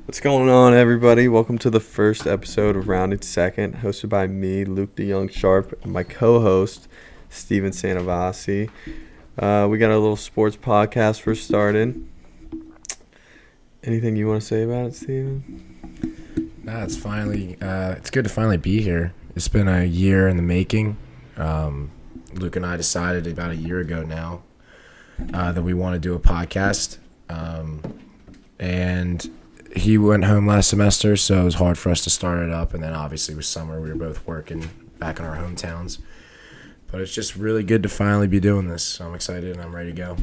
What's going on, everybody? Welcome to the first episode of Rounded Second, hosted by me, Luke the Young Sharp, and my co-host, Steven Santavasci. We got a little sports podcast for starting. Anything you want to say about it, Steven? Nah, it's good to finally be here. It's been a year in the making. Luke and I decided about a year ago now that we want to do a podcast. And he went home last semester, so it was hard for us to start it up. And then obviously with summer, we were both working back in our hometowns. But it's just really good to finally be doing this. So I'm excited and I'm ready to go.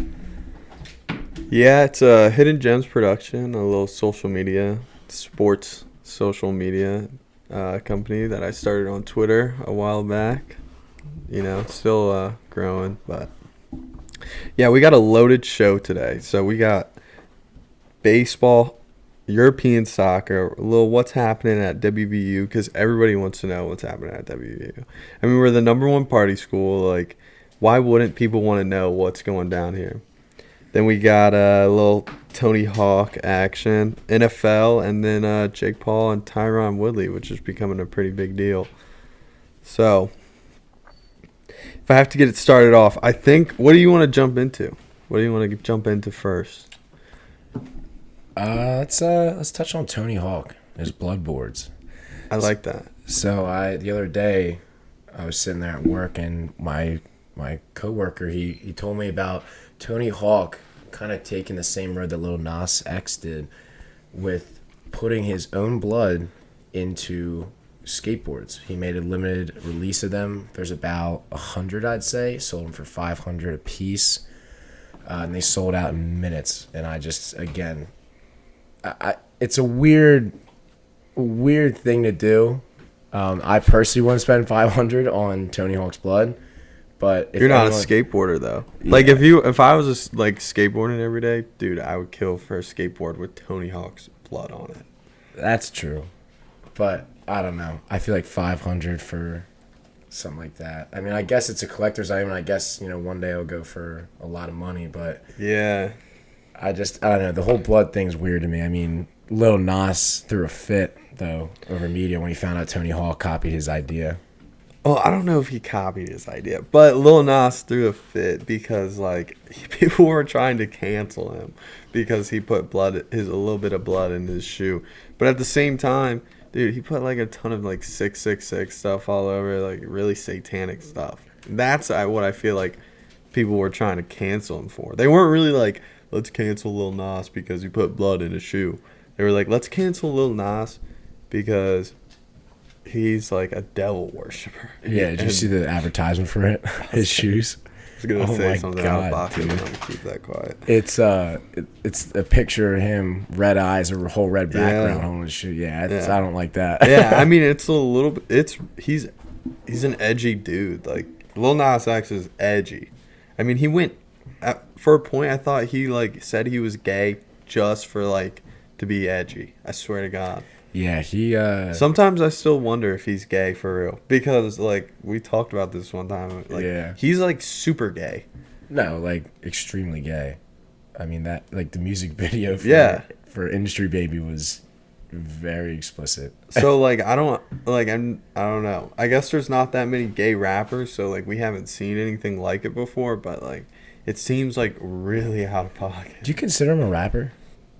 Yeah, it's a Hidden Gems production, a little social media, sports social media company that I started on Twitter a while back. You know, still growing, but yeah, we got a loaded show today. So we got baseball, European soccer, a little what's happening at WVU, because everybody wants to know what's happening at WVU. I mean, we're the number one party school. Like, why wouldn't people want to know what's going down here? Then we got a little Tony Hawk action, NFL, and then Jake Paul and Tyron Woodley, which is becoming a pretty big deal. So, if I have to get it started off, I think, what do you want to jump into? What do you want to jump into first? Let's touch on Tony Hawk. His blood boards. I like that. So the other day, I was sitting there at work, and my coworker he told me about Tony Hawk kind of taking the same road that Lil Nas X did, with putting his own blood into skateboards. He made a limited release of them. There's about 100, I'd say. Sold them for $500 a piece, and they sold out in minutes. And I just, again, it's a weird thing to do. I personally want to spend $500 on Tony Hawk's blood, but if you're not a skateboarder though. Yeah. Like if I was skateboarding every day, dude, I would kill for a skateboard with Tony Hawk's blood on it. That's true, but I don't know. I feel like $500 for something like that. I mean, I guess it's a collector's item, and I guess one day it'll go for a lot of money, but yeah. I don't know. The whole blood thing's weird to me. I mean, Lil Nas threw a fit, though, over media when he found out Tony Hawk copied his idea. Well, I don't know if he copied his idea, but Lil Nas threw a fit because, like, people were trying to cancel him because he put a little bit of blood in his shoe. But at the same time, dude, he put, like, a ton of, like, 666 stuff all over, like, really satanic stuff. That's what I feel like people were trying to cancel him for. They weren't really like, let's cancel Lil Nas because he put blood in his shoe. They were like, let's cancel Lil Nas because he's like a devil worshiper. Yeah, did you see the advertisement for it? His shoes. I was going to say something out of pocket, but I'm going to keep that quiet. It's a picture of him, red eyes, a whole red background on his shoe. Yeah, I don't like that. Yeah, I mean, it's a little bit, he's an edgy dude. Like, Lil Nas X is edgy. I mean, he went, for a point, I thought he, like, said he was gay just for, like, to be edgy. I swear to God. Yeah, sometimes I still wonder if he's gay for real. Because, like, we talked about this one time. Like, yeah. He's, like, super gay. No, like, extremely gay. I mean, that, like, the music video for Industry Baby was very explicit. So, like, I don't know. I guess there's not that many gay rappers, so, like, we haven't seen anything like it before, but, like, it seems, like, really out of pocket. Do you consider him a rapper?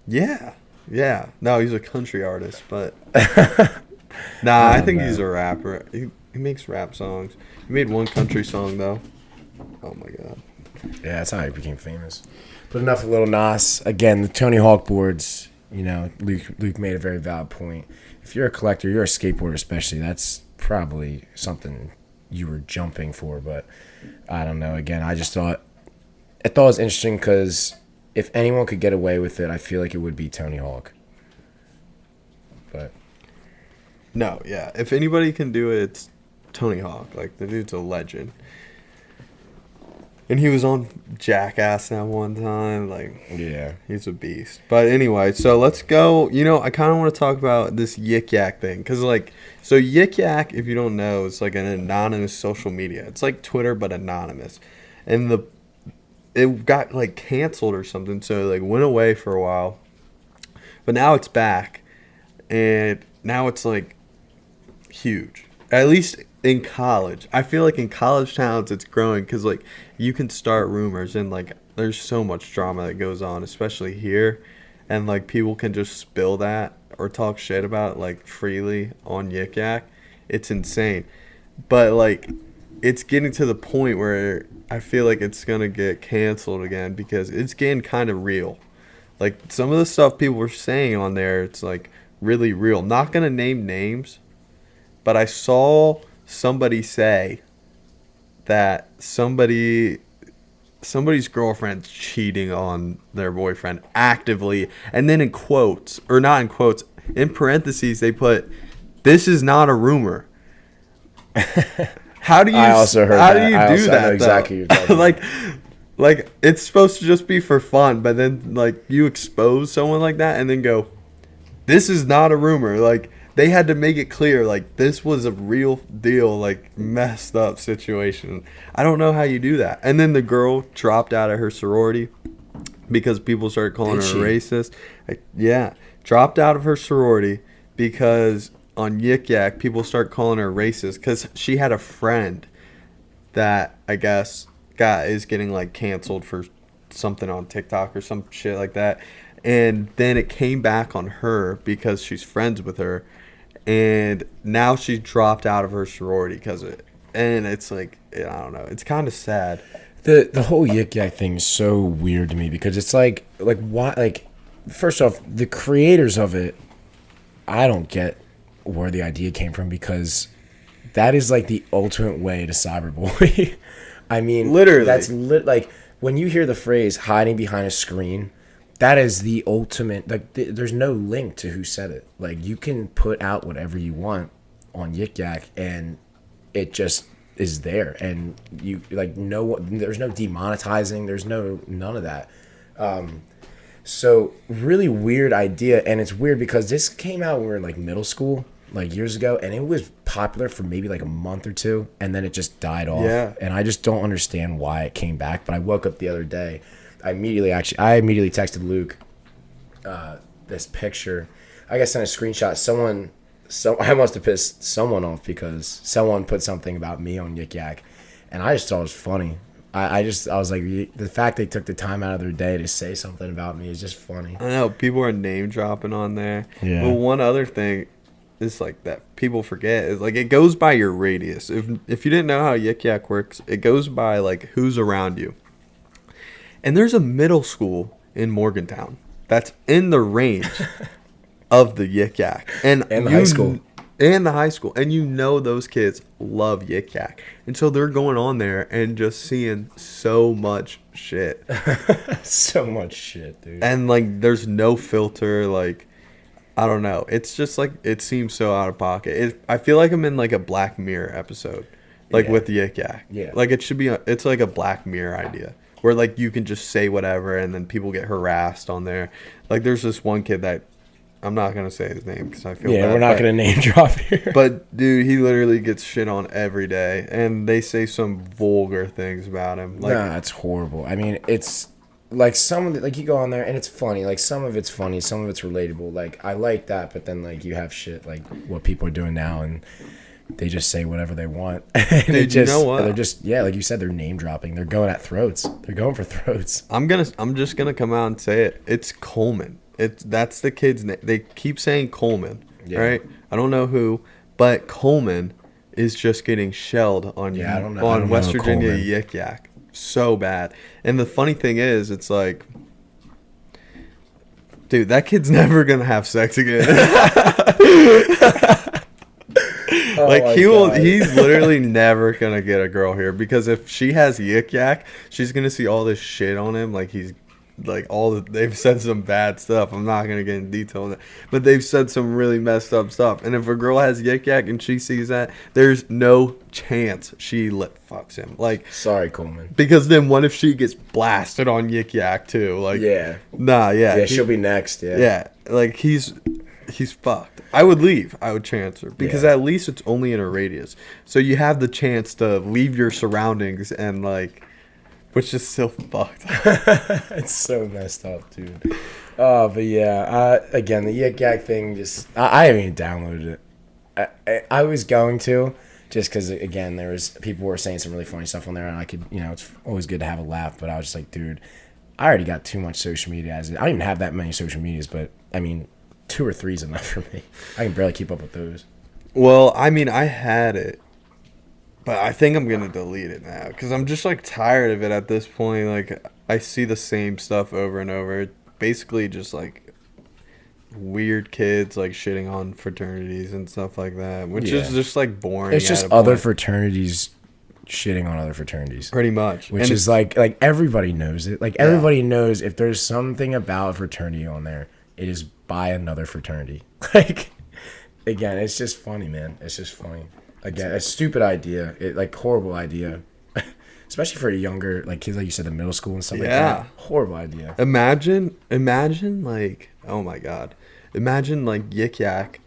Yeah. Yeah. No, he's a country artist, but... I think he's a rapper. He makes rap songs. He made one country song, though. Oh, my God. Yeah, that's how he became famous. But enough of Lil Nas. Again, the Tony Hawk boards, Luke made a very valid point. If you're a collector, you're a skateboarder especially, that's probably something you were jumping for. But I don't know. Again, I thought it was interesting because if anyone could get away with it, I feel like it would be Tony Hawk. But no, yeah. If anybody can do it, it's Tony Hawk. Like, the dude's a legend. And he was on Jackass that one time. Like, yeah, he's a beast. But anyway, so let's go. I kind of want to talk about this Yik Yak thing. Because, like, so Yik Yak, if you don't know, it's like an anonymous social media. It's like Twitter, but anonymous. And it got, like, canceled or something. So, like, went away for a while. But now it's back. and now it's like huge. At least in college, I feel like in college towns it's growing because like you can start rumors and like there's so much drama that goes on, especially here, and like people can just spill that or talk shit about it, like freely on Yik Yak. It's insane, but like it's getting to the point where I feel like it's gonna get canceled again because it's getting kind of real. Like some of the stuff people were saying on there, it's like really real. Not gonna name names, but I saw somebody say that somebody's girlfriend's cheating on their boyfriend actively, and then in quotes, or not in quotes, in parentheses they put, "This is not a rumor." How do you? I also heard how that. do you I do also that? know exactly though? what you're talking about. like it's supposed to just be for fun, but then like you expose someone like that and then go, "This is not a rumor." Like they had to make it clear, like this was a real deal, like messed up situation. I don't know how you do that. And then the girl dropped out of her sorority because people started calling her a racist. Yeah, dropped out of her sorority because on Yik Yak people start calling her racist because she had a friend that I guess is getting like canceled for something on TikTok or some shit like that. And then it came back on her because she's friends with her. And now she dropped out of her sorority because of it. And it's like, I don't know. It's kind of sad. The whole Yik Yak thing is so weird to me because it's like why, like, first off, the creators of it, I don't get where the idea came from because that is like the ultimate way to cyberbully. I mean, literally, that's like when you hear the phrase hiding behind a screen, that is the ultimate. Like, there's no link to who said it. Like, you can put out whatever you want on Yik Yak, and it just is there. And you like there's no demonetizing. There's none of that. So really weird idea, and it's weird because this came out when we were in like middle school, like years ago, and it was popular for maybe like a month or two, and then it just died off. Yeah. And I just don't understand why it came back. But I woke up the other day. I immediately texted Luke this picture. I guess sent a screenshot. I must have pissed someone off because someone put something about me on Yik Yak, and I just thought it was funny. I was like, the fact they took the time out of their day to say something about me is just funny. I know people are name dropping on there. Yeah. But one other thing is like that people forget is like it goes by your radius. If you didn't know how Yik Yak works, it goes by like who's around you. And there's a middle school in Morgantown that's in the range of the Yik Yak. And the high school. And the high school. And you know those kids love Yik Yak. And so they're going on there and just seeing so much shit. So much shit, dude. And like there's no filter, like I don't know. It's just like it seems so out of pocket. I feel like I'm in like a Black Mirror episode. Like with Yik Yak. Yeah. Like it's like a Black Mirror idea. Where like you can just say whatever and then people get harassed on there. Like there's this one kid that I'm not gonna say his name because I feel bad, we're not gonna name drop here. But dude, he literally gets shit on every day, and they say some vulgar things about him. Like, nah, it's horrible. I mean, it's like like you go on there and it's funny. Like some of it's funny, some of it's relatable. Like I like that, but then like you have shit like what people are doing now and. They just say whatever they want. And dude, you know what? They're just like you said, they're name dropping. They're going at throats. They're going for throats. I'm just gonna come out and say it. It's Coleman. That's the kid's name. They keep saying Coleman, right? I don't know who, but Coleman is just getting shelled on on West Virginia Yik Yak so bad. And the funny thing is, it's like, dude, that kid's never gonna have sex again. Like he's literally never gonna get a girl here because if she has Yik Yak, she's gonna see all this shit on him. Like he's like they've said some bad stuff. I'm not gonna get in detail on that, but they've said some really messed up stuff. And if a girl has Yik Yak and she sees that, there's no chance she fucks him. Like sorry, Coleman. Because then what if she gets blasted on Yik Yak too? Like she'll be next. Like he's fucked. I would leave. I would transfer because at least it's only in a radius. So you have the chance to leave your surroundings and like, which is still fucked. It's so messed up, dude. Oh, but yeah. Again, the Yik Yak thing. I haven't even downloaded it. I was going to, just because again there was people were saying some really funny stuff on there, and I could, it's always good to have a laugh. But I was just like, dude, I already got too much social media as it. I don't even have that many social medias, but I mean, 2 or 3 is enough for me. I can barely keep up with those. Well, I mean, I had it, but I think I'm gonna delete it now because I'm just like tired of it at this point. Like I see the same stuff over and over. Basically, just like weird kids like shitting on fraternities and stuff like that, which is just like boring. It's just other fraternities shitting on other fraternities, pretty much, which is like everybody knows it. Like everybody knows if there's something about a fraternity on there, it is by another fraternity. Like again, it's just funny, man. It's just funny. Again, a stupid idea. Horrible idea. Especially for younger, like kids, like you said, the middle school and stuff like that. Horrible idea. Imagine, like, oh my God. Imagine, like, Yik Yak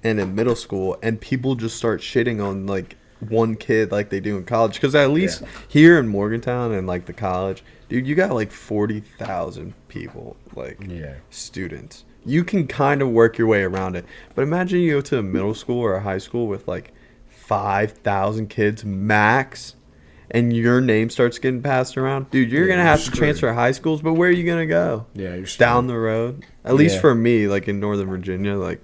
and in middle school, and people just start shitting on, like, one kid like they do in college. Because at least here in Morgantown and, like, the college, dude, you got, like, 40,000 people, like, students. You can kind of work your way around it. But imagine you go to a middle school or a high school with, like, 5,000 kids max, and your name starts getting passed around, dude, you're going to have to transfer high schools, but where are you going to go? Yeah, you're screwed. Down the road. At least for me, like in Northern Virginia, like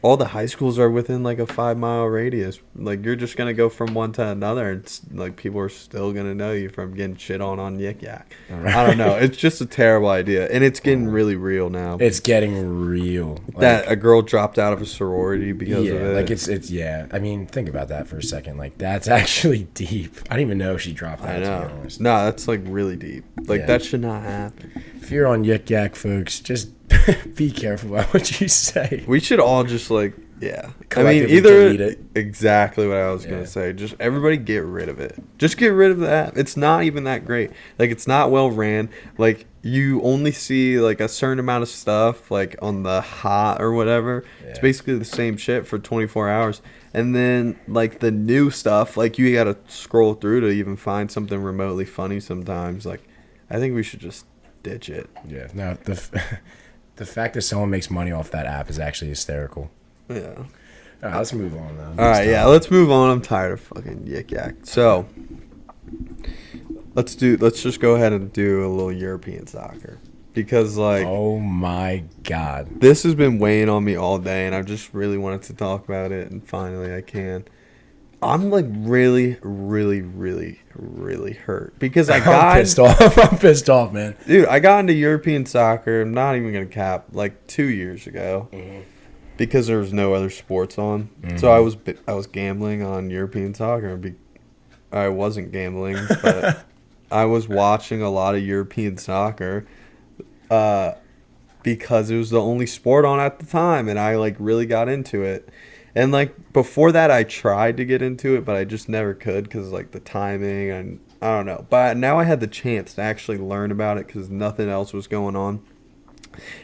all the high schools are within like a 5-mile radius. Like you're just going to go from one to another, and it's, like people are still going to know you from getting shit on Yik Yak. Right. I don't know. It's just a terrible idea, and it's getting really real now. It's getting real. That a girl dropped out of a sorority because of it. Like it's I mean, think about that for a second. Like that's actually deep. I didn't even know she dropped out. I know. To be honest. No, that's like really deep. Like that should not happen. If you're on Yik Yak, folks, just be careful about what you say. We should all just I mean, either exactly what I was gonna say. Just everybody get rid of it. Just get rid of the app. It's not even that great. Like it's not well ran. Like you only see like a certain amount of stuff like on the hot or whatever. Yeah. It's basically the same shit for 24 hours. And then like the new stuff, like you gotta scroll through to even find something remotely funny sometimes. Like I think we should just ditch it. Yeah. No, the fact that someone makes money off that app is actually hysterical. Yeah. All right, let's move on now. All right, let's move on. I'm tired of fucking Yik Yak. So, let's just go ahead and do a little European soccer because like oh my God, this has been weighing on me all day, and I just really wanted to talk about it, and finally I can. I'm like really, really, really, really hurt because I got pissed off. I'm pissed off, man. Dude, I got into European soccer. I'm not even gonna cap like 2 years ago. Mm-hmm. Because there was no other sports on. Mm-hmm. So I was gambling on European soccer. I wasn't gambling, but I was watching a lot of European soccer because it was the only sport on at the time, and I like really got into it. And like before that, I tried to get into it, but I just never could because like the timing and I don't know. But now I had the chance to actually learn about it because nothing else was going on,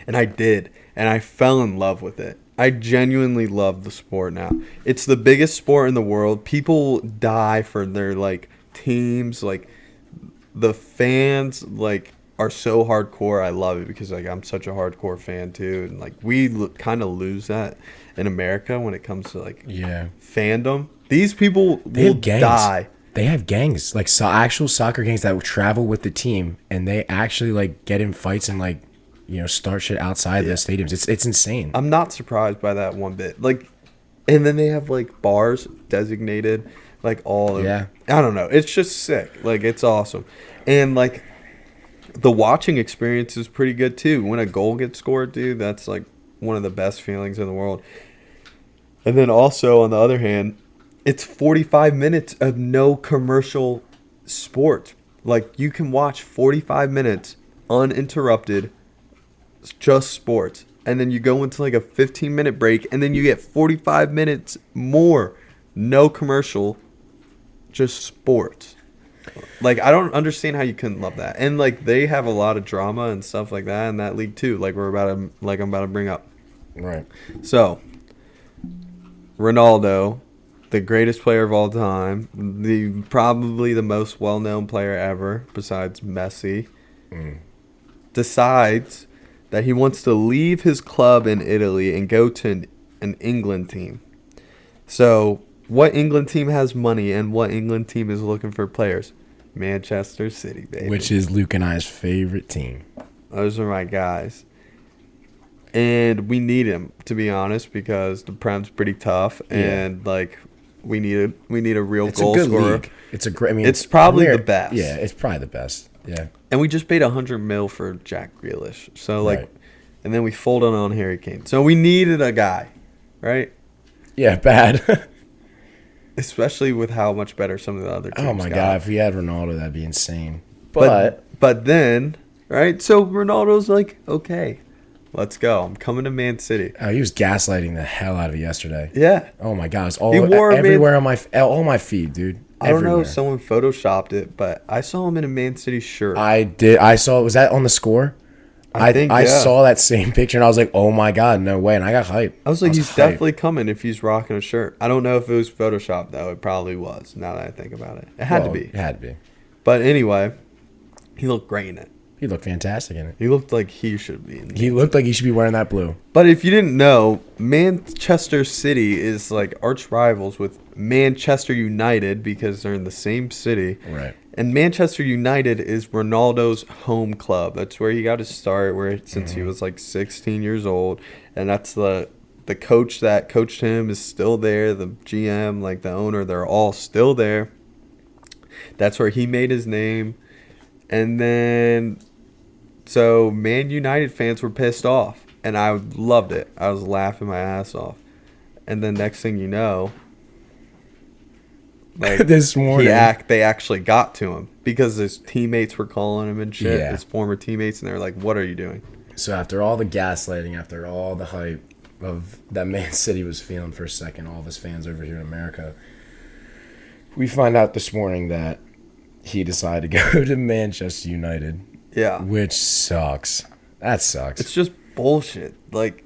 and I did, and I fell in love with it. I genuinely love the sport now. It's the biggest sport in the world. People die for their like teams. Like the fans like are so hardcore. I love it because like I'm such a hardcore fan too. And like we kind of lose that in America when it comes to like fandom. These people will die. They have gangs, like actual soccer gangs that will travel with the team, and they actually like get in fights and like start shit outside the stadiums. It's insane. I'm not surprised by that one bit. Like, and then they have like bars designated, like all. I don't know. It's just sick. Like it's awesome, and like the watching experience is pretty good too. When a goal gets scored, dude, that's like one of the best feelings in the world. And then also on the other hand, it's 45 minutes of no commercial sports. Like you can watch 45 minutes uninterrupted. Just sports, and then you go into like a 15-minute break, and then you get 45 minutes more, no commercial, just sports. Like I don't understand how you couldn't love that. And like they have a lot of drama and stuff like that in that league too. Like I'm about to bring up. Right. So Ronaldo, the greatest player of all time, probably the most well-known player ever besides Messi, decides that he wants to leave his club in Italy and go to an England team. So, what England team has money and what England team is looking for players? Manchester City, baby. Which is Luke and I's favorite team. Those are my guys. And we need him, to be honest, because the Prem's pretty tough, and like we need a real It's goal a good scorer. league. It's a great. I mean, It's probably the best. Yeah, it's probably the best. Yeah. And we just paid $100 million for Jack Grealish. So like, Right. and then we folded on Harry Kane. So we needed a guy, right? Yeah, bad. Especially with how much better some of the other teams Oh my got. god, if we had Ronaldo, that'd be insane. But then, right? So Ronaldo's like, okay, let's go. I'm coming to Man City. oh, he was gaslighting the hell out of it yesterday. Yeah. Oh my god, it's He wore a everywhere on my feed, dude. I don't know Everywhere. if someone photoshopped it, but I saw him in a Man City shirt. I did. I saw. Was that on the score? I think, I yeah. saw that same picture and I was like, oh my god, no way! And I got hyped. I was like, he's hyped. definitely coming if he's rocking a shirt. I don't know if it was photoshopped, though. It probably was, now that I think about it. It had to Well, be. It had to be. But anyway, he looked great in it. He looked fantastic in it. He looked like he should be in it. He looked like he should be wearing that blue. But if you didn't know, Manchester City is like arch rivals with Manchester United because they're in the same city. Right. And Manchester United is Ronaldo's home club. That's where he got his start, since he was like 16 years old. And that's the coach that coached him is still there. The GM, like the owner, they're all still there. That's where he made his name. And then, so Man United fans were pissed off. And I loved it. I was laughing my ass off. And then next thing you know, like This morning. they actually got to him because his teammates were calling him and shit. Yeah. His former teammates, and they were like, "What are you doing?" So after all the gaslighting, after all the hype of that Man City was feeling for a second, all of his fans over here in America, we find out this morning that he decided to go to Manchester United, Yeah, which sucks. That sucks. it's just bullshit. Like,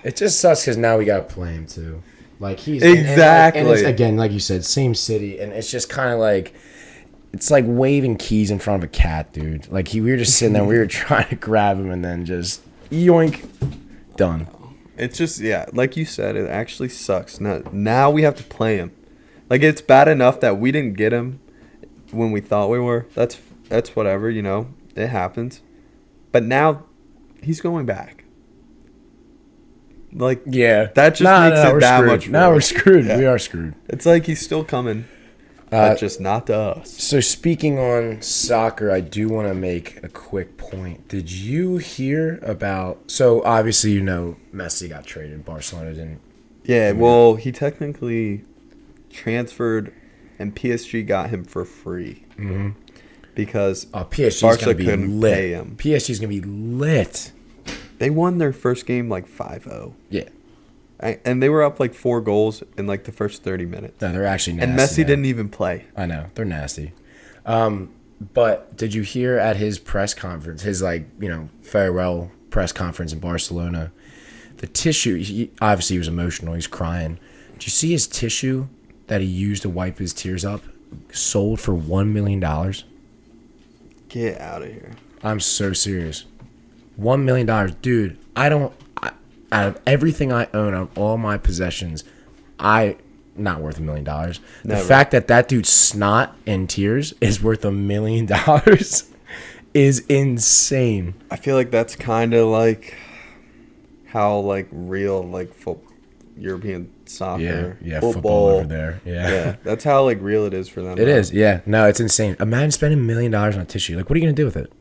It just sucks because now we got to play him too. Like he's Exactly. and it's, again, like you said, same city, and it's just kind of like it's like waving keys in front of a cat, dude. Like we were just sitting there, we were trying to grab him, and then just yoink, done. it's just like you said, it actually sucks. Now we have to play him. Like it's bad enough that we didn't get him when we thought we were. That's whatever, it happens. But now he's going back. Like, Yeah, that just makes it we're that screwed. much Now we're worse. screwed. Yeah. We are screwed. It's like he's still coming, but just not to us. So speaking on soccer, I do want to make a quick point. Did you hear about? So obviously, Messi got traded. Barcelona didn't. Yeah, well, he technically transferred, and PSG got him for free because PSG's Barca gonna be couldn't lit. pay him. PSG's gonna be lit. They won their first game like 5-0. Yeah. And they were up like 4 goals in like the first 30 minutes. No, they're actually nasty. And Messi now. didn't even play. I know they're nasty. But did you hear at his press conference, his farewell press conference in Barcelona, the tissue? Obviously, he was emotional. He's crying. Did you see his tissue that he used to wipe his tears up? Sold for $1 million. Get out of here. I'm so serious. $1 million, dude. Out of everything I own, out of all my possessions, not worth $1 million. The Never. fact that dude's snot and tears is worth $1 million is insane. I feel like that's kind of like how like real like European soccer, Yeah, football football over there. Yeah, that's how like real it is for them. It is, yeah. No, it's insane. Imagine spending $1 million on a tissue. Like, what are you gonna do with it?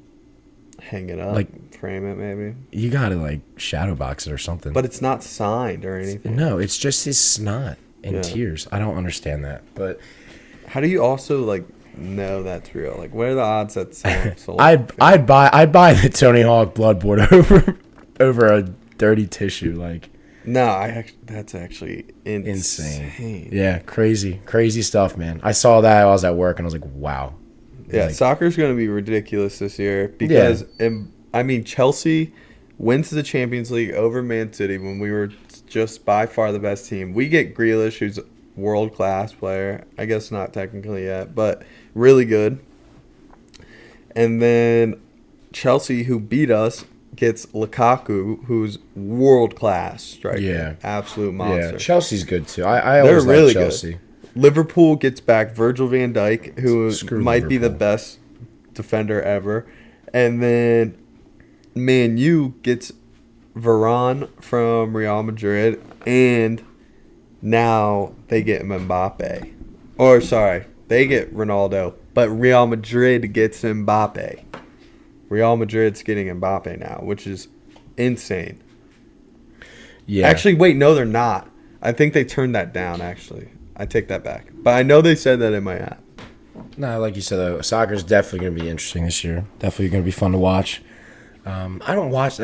Hang it up, Like- frame it maybe. You gotta shadow box it or something. But it's not signed or anything. no, it's just his snot and Yeah. tears. I don't understand that. But How do you also like know that's real? Like, what are the odds that someone sold? I'd buy the Tony Hawk bloodboard over a dirty tissue. Like, No, that's actually insane. yeah, crazy stuff, man. I saw that. I was at work and I was like, wow. Yeah, Like, soccer's going to be ridiculous this year because, Chelsea wins the Champions League over Man City when we were just by far the best team. We get Grealish, who's a world-class player. I guess not technically yet, but really good. And then Chelsea, who beat us, gets Lukaku, who's world class striker. Yeah. Absolute monster. Yeah, Chelsea's good too. I They're always really like Chelsea. good. Liverpool gets back Virgil van Dijk, who Screw might be the Liverpool. best defender ever. And then Man U gets Varane from Real Madrid, and now they get Mbappe. Or, sorry, they get Ronaldo, but Real Madrid gets Mbappe. Real Madrid's getting Mbappe now, which is insane. Yeah. Actually, wait, no, they're not. I think they turned that down, actually. I take that back. But I know they said that in my app. No, like you said, though, soccer's definitely going to be interesting this year. Definitely going to be fun to watch. I don't watch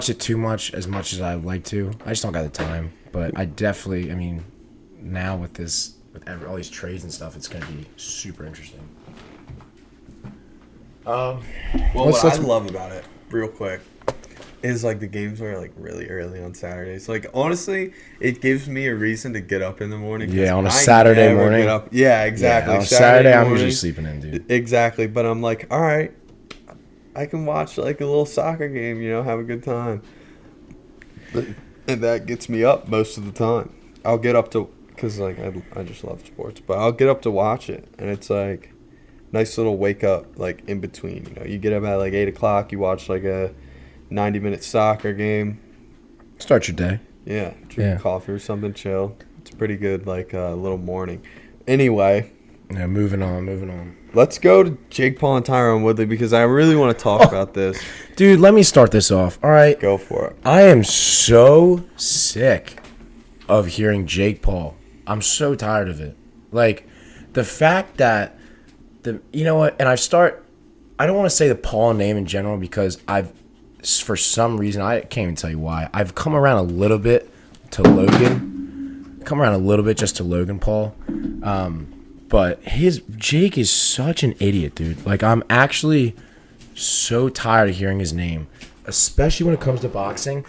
it too much as I would like to. I just don't got the time. But I definitely, I mean, now with all these trades and stuff, it's going to be super interesting. Well, what I love about it, real quick, is like the games are like really early on Saturdays. Like honestly, it gives me a reason to get up in the morning. 'Cause Yeah, on a I Saturday never morning. get up. Yeah, exactly. Yeah, on Saturday, I'm morning, usually sleeping in, dude. Exactly, but I'm like, all right, I can watch like a little soccer game. Have a good time. And that gets me up most of the time. I'll get up to because like I just love sports, but I'll get up to watch it, and it's like nice little wake up like in between. You get up at like 8 o'clock. You watch like a 90-minute soccer game. Start your day. Yeah, drink coffee or something, chill. It's pretty good, like little morning. Anyway. Yeah, moving on. Let's go to Jake Paul and Tyron Woodley because I really want to talk about this. Dude, let me start this off. All right. Go for it. I am so sick of hearing Jake Paul. I'm so tired of it. Like, the fact that you know what? And I don't want to say the Paul name in general because for some reason, I can't even tell you why. I've come around a little bit to Logan. Just to Logan Paul. But Jake is such an idiot, dude. Like, I'm actually so tired of hearing his name, especially when it comes to boxing.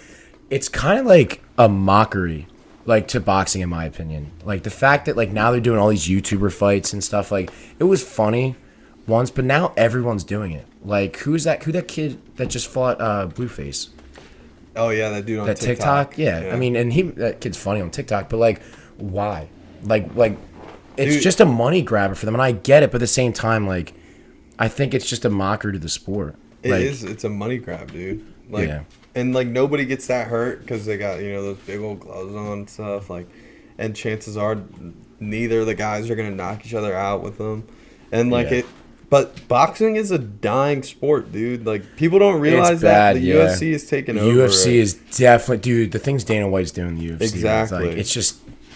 It's kind of like a mockery, like, to boxing, in my opinion. Like, the fact that, like, now they're doing all these YouTuber fights and stuff. Like, it was funny once, but now everyone's doing it. Like, who that kid that just fought Blueface? Oh, yeah, that dude on TikTok? Yeah. I mean, and that kid's funny on TikTok, but, like, why? Like, it's just a money grabber for them, and I get it, but at the same time, like, I think it's just a mockery to the sport. It is. It's a money grab, dude. Like, yeah. And, like, nobody gets that hurt because they got, those big old gloves on and stuff. Like, and chances are neither of the guys are going to knock each other out with them. And, like, but boxing is a dying sport, dude. Like, people don't realize that the UFC is taking over. UFC is definitely, dude, the things Dana White's doing in the UFC. Exactly.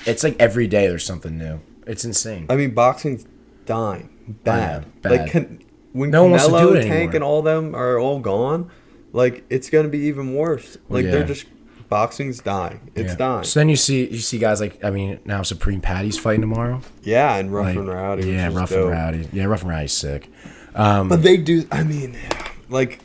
It's like every day there's something new. It's insane. I mean, boxing's dying. Bad. Bad. Like, when no one wants to do Canelo, it Tank, anymore. and all them are all gone, like, it's going to be even worse. Like, they're just, boxing's dying. It's dying. So then you see guys like, I mean, now Supreme Patty's fighting tomorrow. Yeah, and Rough and Rowdy. Yeah, Rough and Rowdy. Yeah, Rough and Rowdy's sick. But they do, I mean, like,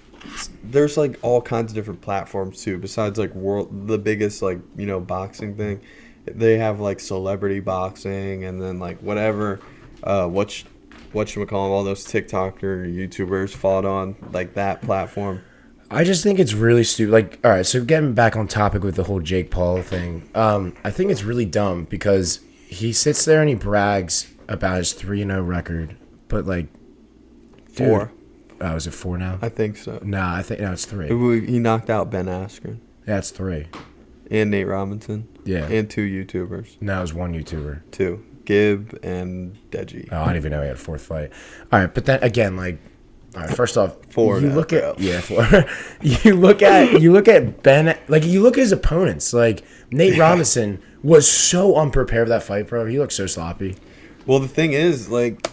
there's, like, all kinds of different platforms, too, besides, like, the biggest, like, boxing thing. They have, like, celebrity boxing and then, like, whatever, whatchamacallit, all those TikToker YouTubers fought on, like, that platform. I just think it's really stupid. Like, all right, so getting back on topic with the whole Jake Paul thing, I think it's really dumb because he sits there and he brags about his 3-0 record, but, like, dude, 4. Oh, is it 4 now? I think so. Nah, it's 3. He knocked out Ben Askren. Yeah, it's 3. And Nate Robinson. Yeah. And 2 YouTubers. No, it was 1 YouTuber. 2. Gib and Deji. Oh, I didn't even know he had a 4th fight. All right, but then again, like, all right, first off, 4 you now, look bro. at 4. you look at Ben, like, you look at his opponents. Like, Nate Robinson was so unprepared for that fight, bro. He looked so sloppy. Well, the thing is, like,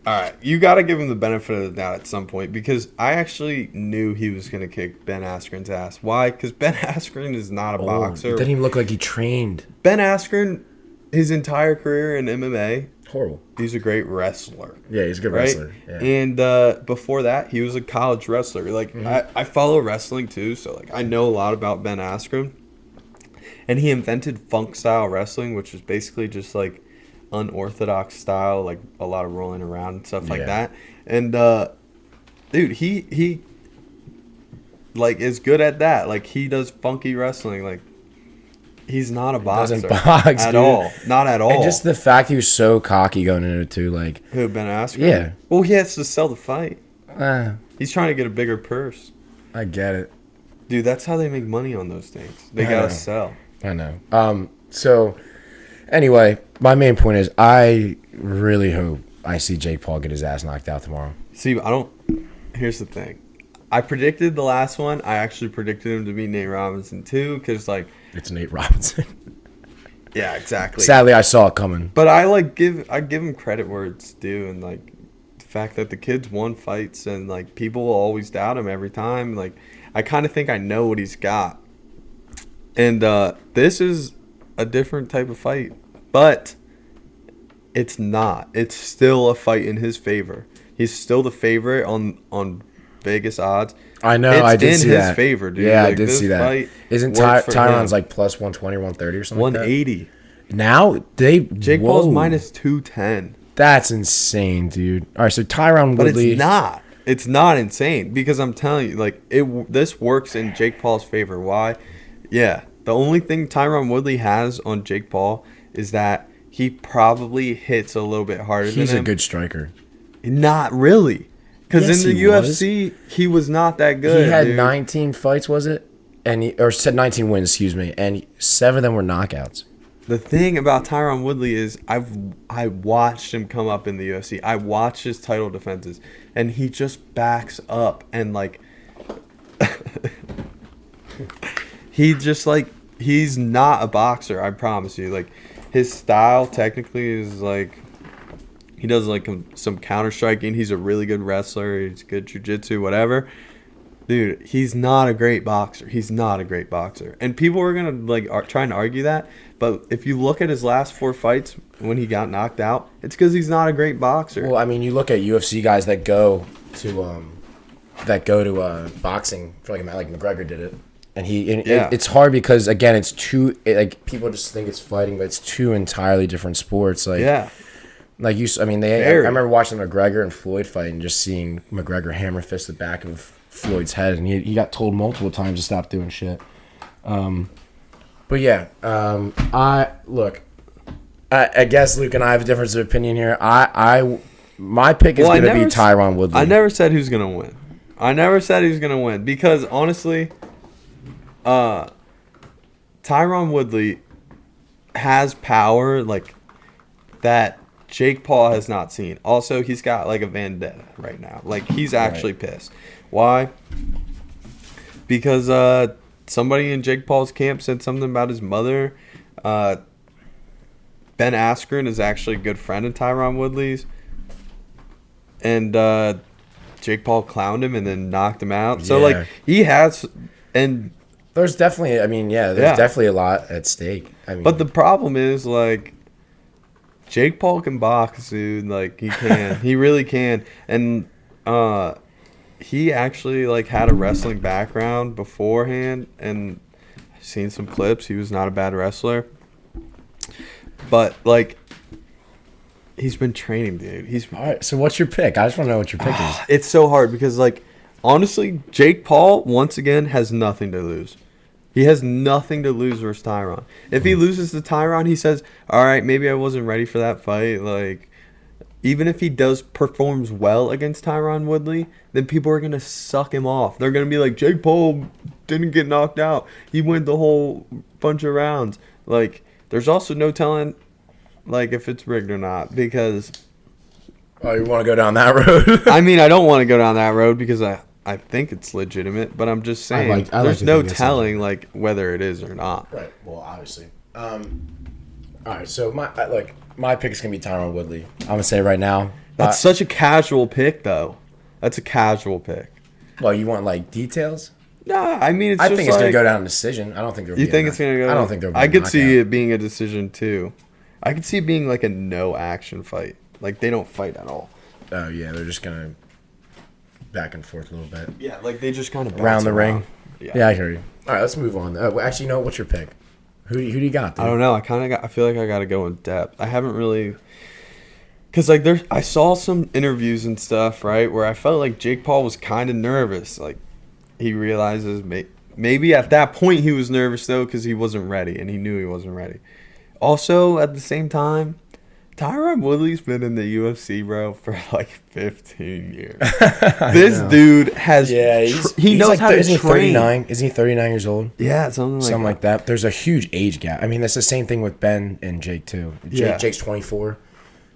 all right, you got to give him the benefit of the doubt at some point because I actually knew he was going to kick Ben Askren's ass. Why? Because Ben Askren is not a boxer. It didn't even look like he trained. Ben Askren, his entire career in MMA, Horrible. He's a great wrestler. Yeah, he's a good right? wrestler. Yeah. And before that, he was a college wrestler. Like, I follow wrestling too, so like I know a lot about Ben Askren. And he invented funk style wrestling, which is basically just like unorthodox style, like a lot of rolling around and stuff like that. And dude, he like is good at that. Like he does funky wrestling. Like he's not a boxer Doesn't box, at dude. all. Not at all. And just the fact he was so cocky going into it too, like Who, Ben Askren? Yeah. Well, he has to sell the fight. uh, He's trying to get a bigger purse. I get it. Dude, that's how they make money on those things. They I gotta know. sell. I know. So anyway, my main point is I really hope I see Jake Paul get his ass knocked out tomorrow. See, here's the thing. I predicted the last one. I actually predicted him to be Nate Robinson too, because like It's Nate Robinson. yeah, exactly. Sadly, I saw it coming. But I give him credit where it's due, and like the fact that the kid's won fights and like people will always doubt him every time. Like I kind of think I know what he's got, and this is a different type of fight, but it's not. It's still a fight in his favor. He's still the favorite on Vegas odds. I know. It's I did see in his that. favor, dude. Yeah, Like, I did this see that. fight Isn't works for Tyron's him. like plus 120 or 130 or something? 180? Like that? Now Jake Paul's minus 210. That's insane, dude. All right, so Tyron But Woodley. it's not. It's not insane because I'm telling you, like this works in Jake Paul's favor. Why? Yeah, the only thing Tyron Woodley has on Jake Paul is that he probably hits a little bit harder He's than a him. good striker. Not really, because Yes, in the he UFC he was not that good. He had dude. 19 fights, was it? Or said 19 wins, excuse me, and 7 of them were knockouts. The thing about Tyron Woodley is I watched him come up in the UFC. I watched his title defenses, and he just backs up and like he just like he's not a boxer. I promise you. Like his style technically is like he does like some counter striking. He's a really good wrestler. He's good jiu-jitsu, whatever. Dude, he's not a great boxer. He's not a great boxer. And people are going to like trying to argue that. But if you look at his last 4 fights when he got knocked out, it's because he's not a great boxer. Well, I mean, you look at UFC guys that go to boxing for like McGregor did it. And it's hard because again, it's two like people just think it's fighting, but it's two entirely different sports. Like yeah. Like I remember watching McGregor and Floyd fight and just seeing McGregor hammer fist the back of Floyd's head, and he got told multiple times to stop doing shit. But yeah, I guess Luke and I have a difference of opinion here. My pick is going to be Tyron Woodley. I never said who's going to win. I never said he was going to win because honestly, Tyron Woodley has power like that Jake Paul has not seen. Also, he's got like a vendetta right now. Like he's actually pissed. Why? Because somebody in Jake Paul's camp said something about his mother. Ben Askren is actually a good friend of Tyron Woodley's. And Jake Paul clowned him and then knocked him out. So, like, he has... and there's definitely... I mean, there's definitely a lot at stake. I mean, but the problem is, like, Jake Paul can box, dude. Like, he can. He really can. And he actually, like, had a wrestling background beforehand. And I've seen some clips. He was not a bad wrestler. But, like, he's been training, dude. All right, so what's your pick? I just want to know what your pick is. It's so hard because, like, honestly, Jake Paul, once again, has nothing to lose. He has nothing to lose versus Tyron. If he loses to Tyron, he says, all right, maybe I wasn't ready for that fight. Like, even if he performs well against Tyron Woodley, then people are going to suck him off. They're going to be like, Jake Paul didn't get knocked out. He went the whole bunch of rounds. Like, there's also no telling, like, if it's rigged or not because... Oh, you want to go down that road? I mean, I don't want to go down that road because I think it's legitimate, but I'm just saying there's no telling like whether it is or not. Right. Well, obviously. All right. So my pick is gonna be Tyron Woodley. I'm gonna say right now. That's such a casual pick, though. That's a casual pick. Well, you want like details? Nah, I mean, I think it's gonna go down a decision. I don't think. You think it's gonna go? I don't think there'll be. I could see it being a decision too. I could see it being like a no action fight. Like they don't fight at all. Oh yeah, they're just gonna back and forth a little bit. Yeah, like they just kind of around the ring. Yeah, I hear you. All right, let's move on. Actually, you know what's your pick? Who do you got? Dude? I don't know. I feel like I got to go in depth. I haven't really, cause like I saw some interviews and stuff right where I felt like Jake Paul was kind of nervous. Like he realizes maybe at that point he was nervous though because he wasn't ready and he knew he wasn't ready. Also, at the same time, Tyron Woodley's been in the UFC, bro, for like 15 years. This dude has. Yeah, he knows how to train. 39? Isn't he 39 years old? Yeah, something like that. There's a huge age gap. I mean, that's the same thing with Ben and Jake too. Jake's 24,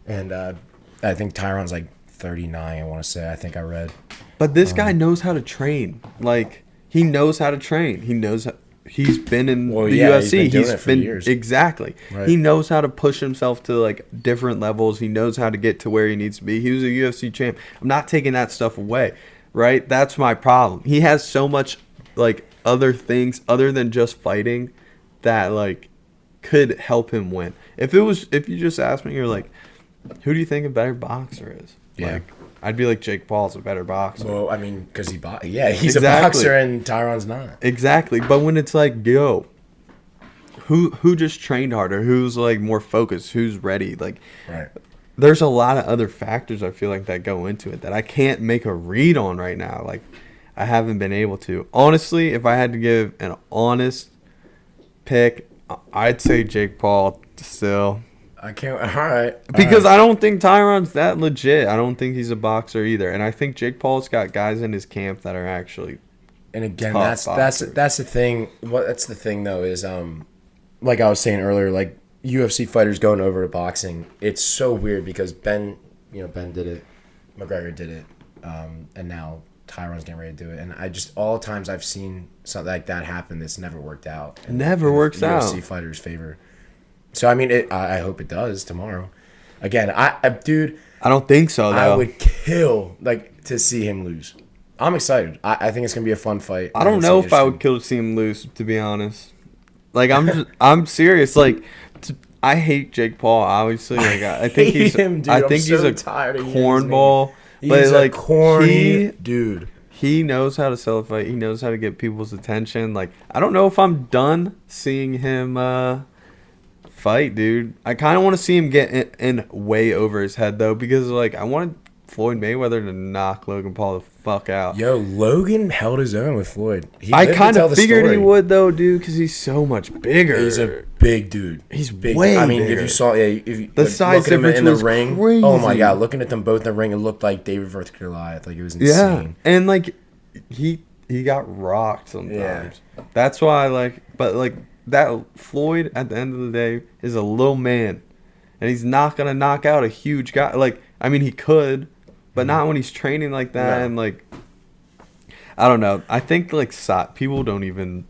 and I think Tyron's like 39. I want to say. I think I read. But this guy knows how to train. Like he knows how to train. He knows. He's been in the UFC. He's been doing it for years. Exactly. Right. He knows how to push himself to like different levels. He knows how to get to where he needs to be. He was a UFC champ. I'm not taking that stuff away, right? That's my problem. He has so much like other things other than just fighting that like could help him win. If you just asked me, you're like, who do you think a better boxer is? Yeah. Like, I'd be like Jake Paul's a better boxer. Well, I mean, because he's a boxer and Tyron's not. Exactly. But when it's like, yo, who just trained harder? Who's like more focused? Who's ready? Like, right. There's a lot of other factors I feel like that go into it that I can't make a read on right now. Like, I haven't been able to. Honestly, if I had to give an honest pick, I'd say Jake Paul still. I can't. All right. Because I don't think Tyron's that legit. I don't think he's a boxer either. And I think Jake Paul's got guys in his camp that are actually. And again, that's the thing. That's the thing though is like I was saying earlier, like UFC fighters going over to boxing. It's so weird because Ben did it, McGregor did it, and now Tyron's getting ready to do it. And all times I've seen something like that happen, it's never worked out. Never works out. UFC fighters' favor. So I mean, I hope it does tomorrow. Again, dude, I don't think so. Though. I would kill to see him lose. I'm excited. I think it's gonna be a fun fight. I don't know if I would kill to see him lose. To be honest, like I'm serious. Like I hate Jake Paul. Obviously, like I think he's him, dude. I think he's a cornball. But like corny dude. He knows how to sell a fight. He knows how to get people's attention. Like I don't know if I'm done seeing him. Fight, dude. I kind of want to see him get in way over his head though, because like I wanted Floyd Mayweather to knock Logan Paul the fuck out. Yo, Logan held his own with Floyd. I kind of figured he would though, dude, because he's so much bigger. He's a big dude. He's big. Way I mean, bigger. If you saw, the size difference in the ring. Crazy. Oh my god, looking at them both in the ring, it looked like David versus Goliath. Like it was insane. Yeah, and like he got rocked sometimes. Yeah. That's why that Floyd, at the end of the day, is a little man. And he's not going to knock out a huge guy. Like, I mean, he could, but not when he's training like that. No. And, like, I don't know. I think, like, people don't even...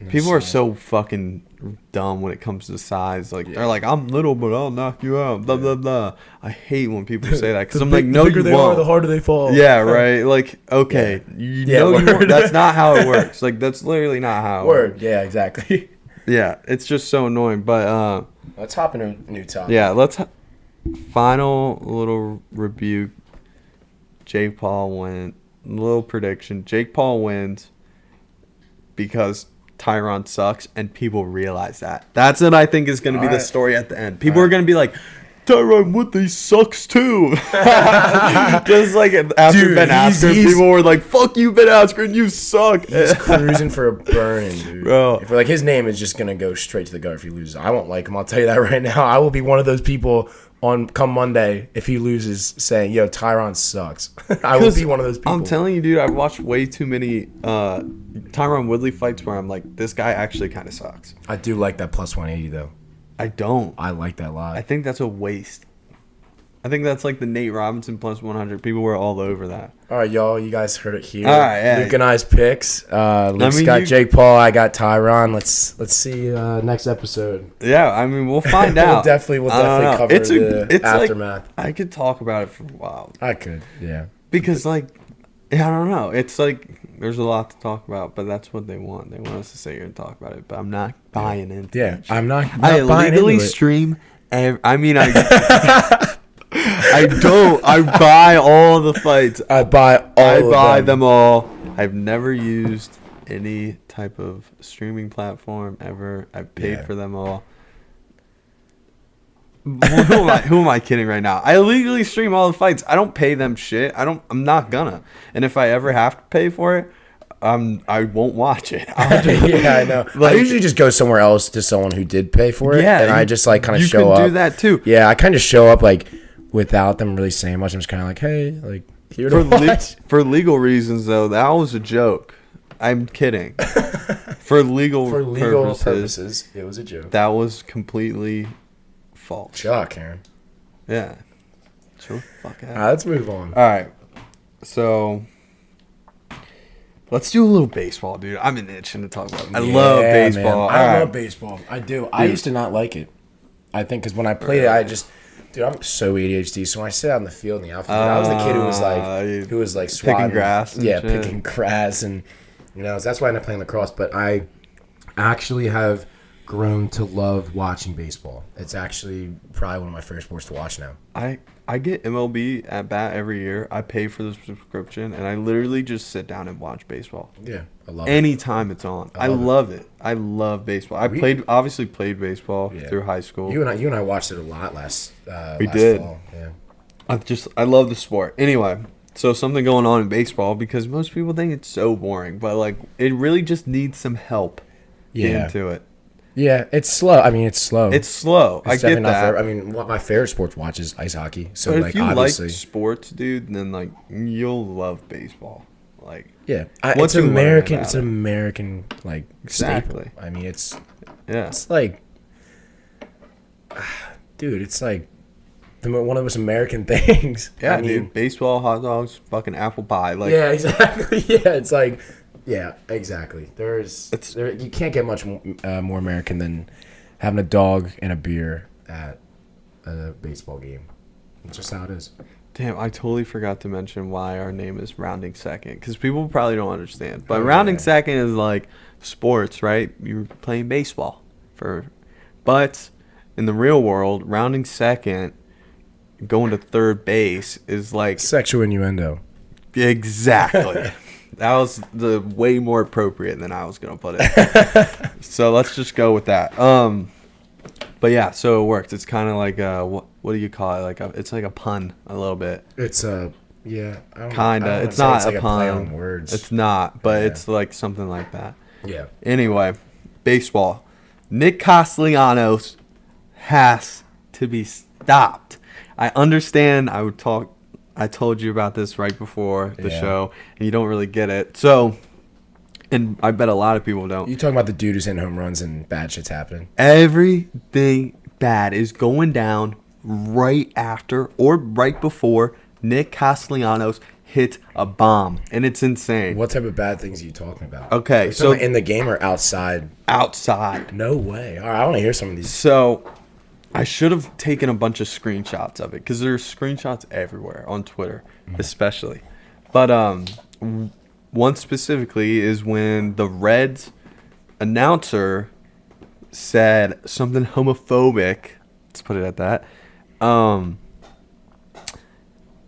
People are so fucking dumb when it comes to size. Like, they're like, I'm little, but I'll knock you out. Blah, blah, blah. I hate when people say that. Because I'm like, no, you won't. The harder they fall. Yeah, right? Like, okay. You know you won't. That's not how it works. Like, that's literally not how it works. Yeah, exactly. Yeah, it's just so annoying. But let's hop into a new topic. Yeah, final little rebuke. Jake Paul win. Little prediction. Jake Paul wins because Tyron sucks, and people realize that. That's what I think is going to be the story at the end. People are going to be like, Tyron Woodley sucks too. Just like after Ben Askren, people were like, fuck you, Ben Askren, you suck. He's cruising for a burn, dude. Bro. If his name is just going to go straight to the gut if he loses. I won't like him. I'll tell you that right now. I will be one of those people come Monday if he loses saying, yo, Tyron sucks. I will be one of those people. I'm telling you, dude, I've watched way too many Tyron Woodley fights where I'm like, this guy actually kind of sucks. I do like that plus 180, though. I don't. I like that a lot. I think that's a waste. I think that's like the Nate Robinson plus 100. People were all over that. All right, y'all. You guys heard it here. All right, yeah. Luke and I's picks. Luke's got Jake Paul. I got Tyron. Let's see next episode. Yeah, I mean, we'll find out. We'll definitely cover the aftermath. Like, I could talk about it for a while. I could, yeah. Because, like, I don't know. It's like there's a lot to talk about, but that's what they want. They want us to sit here and talk about it, but I'm not buying into it. Yeah, I'm not I buying illegally into it. stream. I don't. I buy all the fights. I buy them all. I've never used any type of streaming platform ever. I've paid for them all. Who am I kidding right now? I illegally stream all the fights. I don't pay them shit. I'm not gonna. And if I ever have to pay for it, I won't watch it. I'll just, Yeah, I know. I usually just go somewhere else to someone who did pay for it. Yeah, and I just like kind of show up. You can do that too. Yeah, I kind of show up like without them really saying much. I'm just kind of like, hey, like here to watch. For legal reasons though, that was a joke. I'm kidding. For legal purposes, it was a joke. That was completely false. Shock, Karen. Yeah. Chill the fuck out. All right, let's move on. All right. So let's do a little baseball, dude. I'm an itching to talk about it. I love baseball. Man. I love baseball. I do. Dude. I used to not like it. I think because when I played it, I just, dude, I'm so ADHD. So when I sit out in the field in the outfield, I was the kid who was like swatting, picking grass. Picking grass, and so that's why I ended up playing lacrosse. But I actually have grown to love watching baseball. It's actually probably one of my favorite sports to watch now. I get MLB at bat every year. I pay for the subscription, and I literally just sit down and watch baseball. Yeah, I love it. Anytime it's on. I love it. I love baseball. I obviously played baseball through high school. You and I watched it a lot last we did. fall. Yeah. I love the sport. Anyway, so something going on in baseball because most people think it's so boring, but like it really just needs some help getting to it. Yeah, it's slow. I mean, it's slow. It's slow. I get that. I mean, what my favorite sport to watch is ice hockey. So, but like, if you obviously, like sports, dude, then like you'll love baseball. Like, yeah, it's American. It's an American like staple. I mean, it's like, dude, it's like one of those American things. Yeah, I mean, dude, baseball, hot dogs, fucking apple pie. Like, yeah, exactly. Yeah, it's like. Yeah, exactly. You can't get much more American than having a dog and a beer at a baseball game. It's just how it is. Damn, I totally forgot to mention why our name is Rounding Second, because people probably don't understand. But Rounding Second is like sports, right? You're playing baseball but in the real world, rounding second, going to third base is like sexual innuendo. Exactly. That was the way more appropriate than I was gonna put it. So let's just go with that. But yeah, so it works. It's kind of like what do you call it? It's like a pun a little bit. It's yeah. Kinda. It's not like a pun. Play on words. It's not, but it's like something like that. Yeah. Anyway, baseball. Nick Castellanos has to be stopped. I understand. I told you about this right before the show, and you don't really get it. So, and I bet a lot of people don't. You talking about the dude who's hitting home runs and bad shit's happening? Everything bad is going down right after or right before Nick Castellanos hits a bomb, and it's insane. What type of bad things are you talking about? Okay, so in the game or outside? Outside. No way. All right, I want to hear some of these. So I should have taken a bunch of screenshots of it because there's screenshots everywhere on Twitter, especially. But one specifically is when the Reds announcer said something homophobic. Let's put it at that.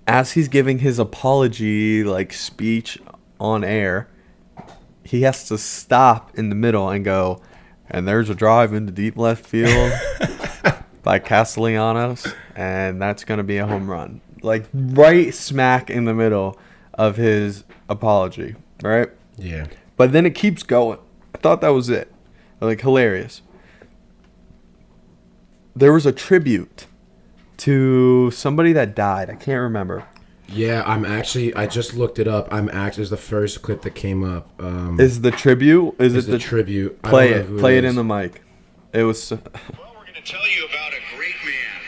As he's giving his apology speech on air, he has to stop in the middle and go, and there's a drive into deep left field by Castellanos, and that's going to be a home run. Right smack in the middle of his apology, right? Yeah. But then it keeps going. I thought that was it. Hilarious. There was a tribute to somebody that died. I can't remember. Yeah, I just looked it up. It's the first clip that came up. Is the tribute? Is it the tribute? Play it in the mic. It was. Well, we're going to tell you about a great man,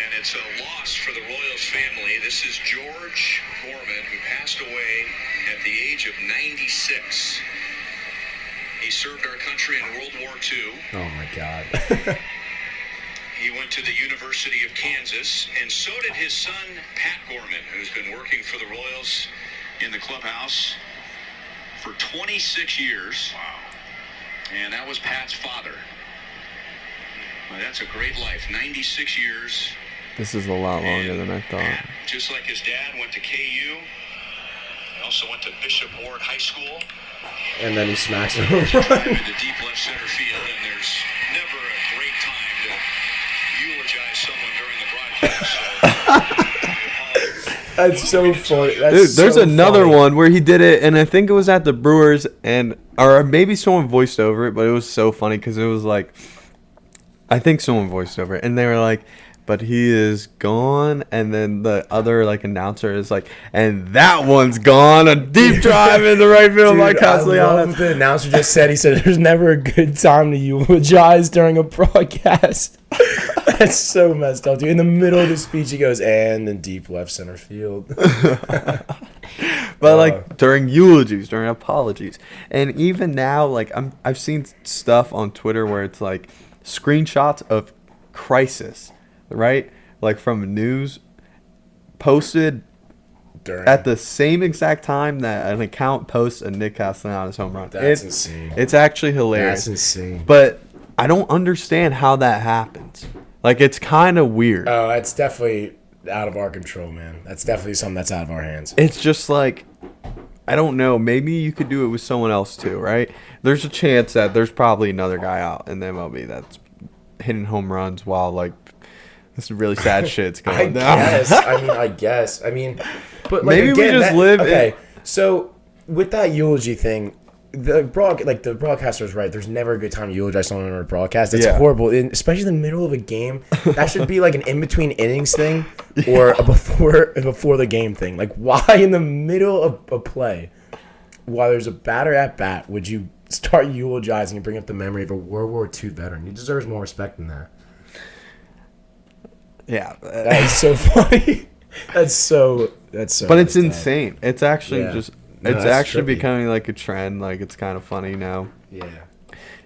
and it's a loss for the Royals family. This is George Gorman, who passed away at the age of 96. He served our country in World War II. Oh my God. He went to the University of Kansas, and so did his son, Pat Gorman, who's been working for the Royals in the clubhouse for 26 years. Wow. And that was Pat's father. Well, that's a great life. 96 years. This is a lot longer than I thought. Pat, just like his dad, went to KU. He also went to Bishop Ward High School. And then he smacks him. In the deep left center field, and there's never a great time to eulogize someone during the broadcast. So That's so funny. Dude, there's another one where he did it, and I think it was at the Brewers, or maybe someone voiced over it, but it was so funny because it was like, I think someone voiced over it, and they were like, but he is gone, and then the other like announcer is like, and that one's gone, a deep drive in the right field by Castellanos. I love what the announcer just said. He said, "There's never a good time to eulogize during a broadcast." That's so messed up, dude. In the middle of the speech, he goes, "And in deep left center field." But like during eulogies, during apologies, and even now, like I've seen stuff on Twitter where it's like screenshots of crisis. Right? Like from news posted at the same exact time that an account posts a Nick Castellanos home run. That's insane. It's actually hilarious. That's insane. But I don't understand how that happens. Like, it's kind of weird. Oh, that's definitely out of our control, man. That's definitely something that's out of our hands. It's just like, I don't know. Maybe you could do it with someone else too, right? There's a chance that there's probably another guy out in the MLB that's hitting home runs while, like, this really sad shit's going down. I guess. But like, maybe again, we just live. Okay, so with that eulogy thing, the broadcaster is right. There's never a good time to eulogize someone on a broadcast. It's horrible, especially in the middle of a game. That should be like an in between innings thing, or a before the game thing. Like, why in the middle of a play, while there's a batter at bat, would you start eulogizing and bring up the memory of a World War II veteran? He deserves more respect than that. Yeah, that's so funny. That's so. But it's insane. It's actually it's actually trippy. becoming like a trend. Like, it's kind of funny now. Yeah.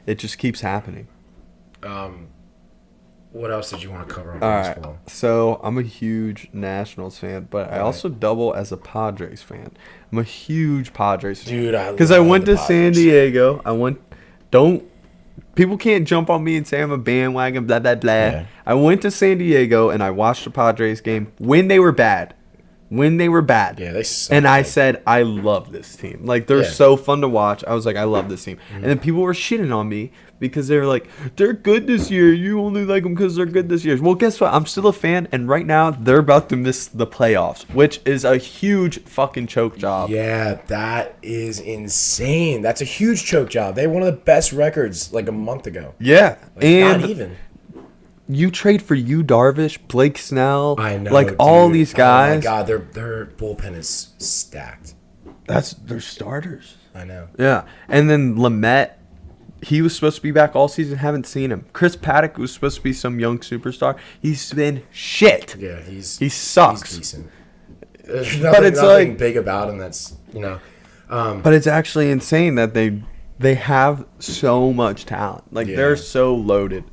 It just keeps happening. What else did you want to cover on baseball? baseball? Right. So I'm a huge Nationals fan, but I also double as a Padres fan. I'm a huge Padres fan. Dude, because I went to San Diego. People can't jump on me and say I'm a bandwagon, blah, blah, blah. Yeah. I went to San Diego, and I watched the Padres game when they were bad. Yeah, they suck. And I said, I love this team. Like, they're so fun to watch. I was like, I love this team. Mm-hmm. And then people were shitting on me because they were like, they're good this year. You only like them because they're good this year. Well, guess what? I'm still a fan, and right now they're about to miss the playoffs, which is a huge fucking choke job. Yeah, that is insane. That's a huge choke job. They had one of the best records like a month ago. Yeah. Like, and not even. You trade for Darvish, Blake Snell, I know, like, dude. all these guys. Oh my God, their bullpen is stacked. They're starters. I know. Yeah, and then Lamet, he was supposed to be back all season. Haven't seen him. Chris Paddock was supposed to be some young superstar. He's been shit. Yeah, he sucks. He's decent. There's nothing like big about him. That's But it's actually insane that they have so much talent. Like, they're so loaded.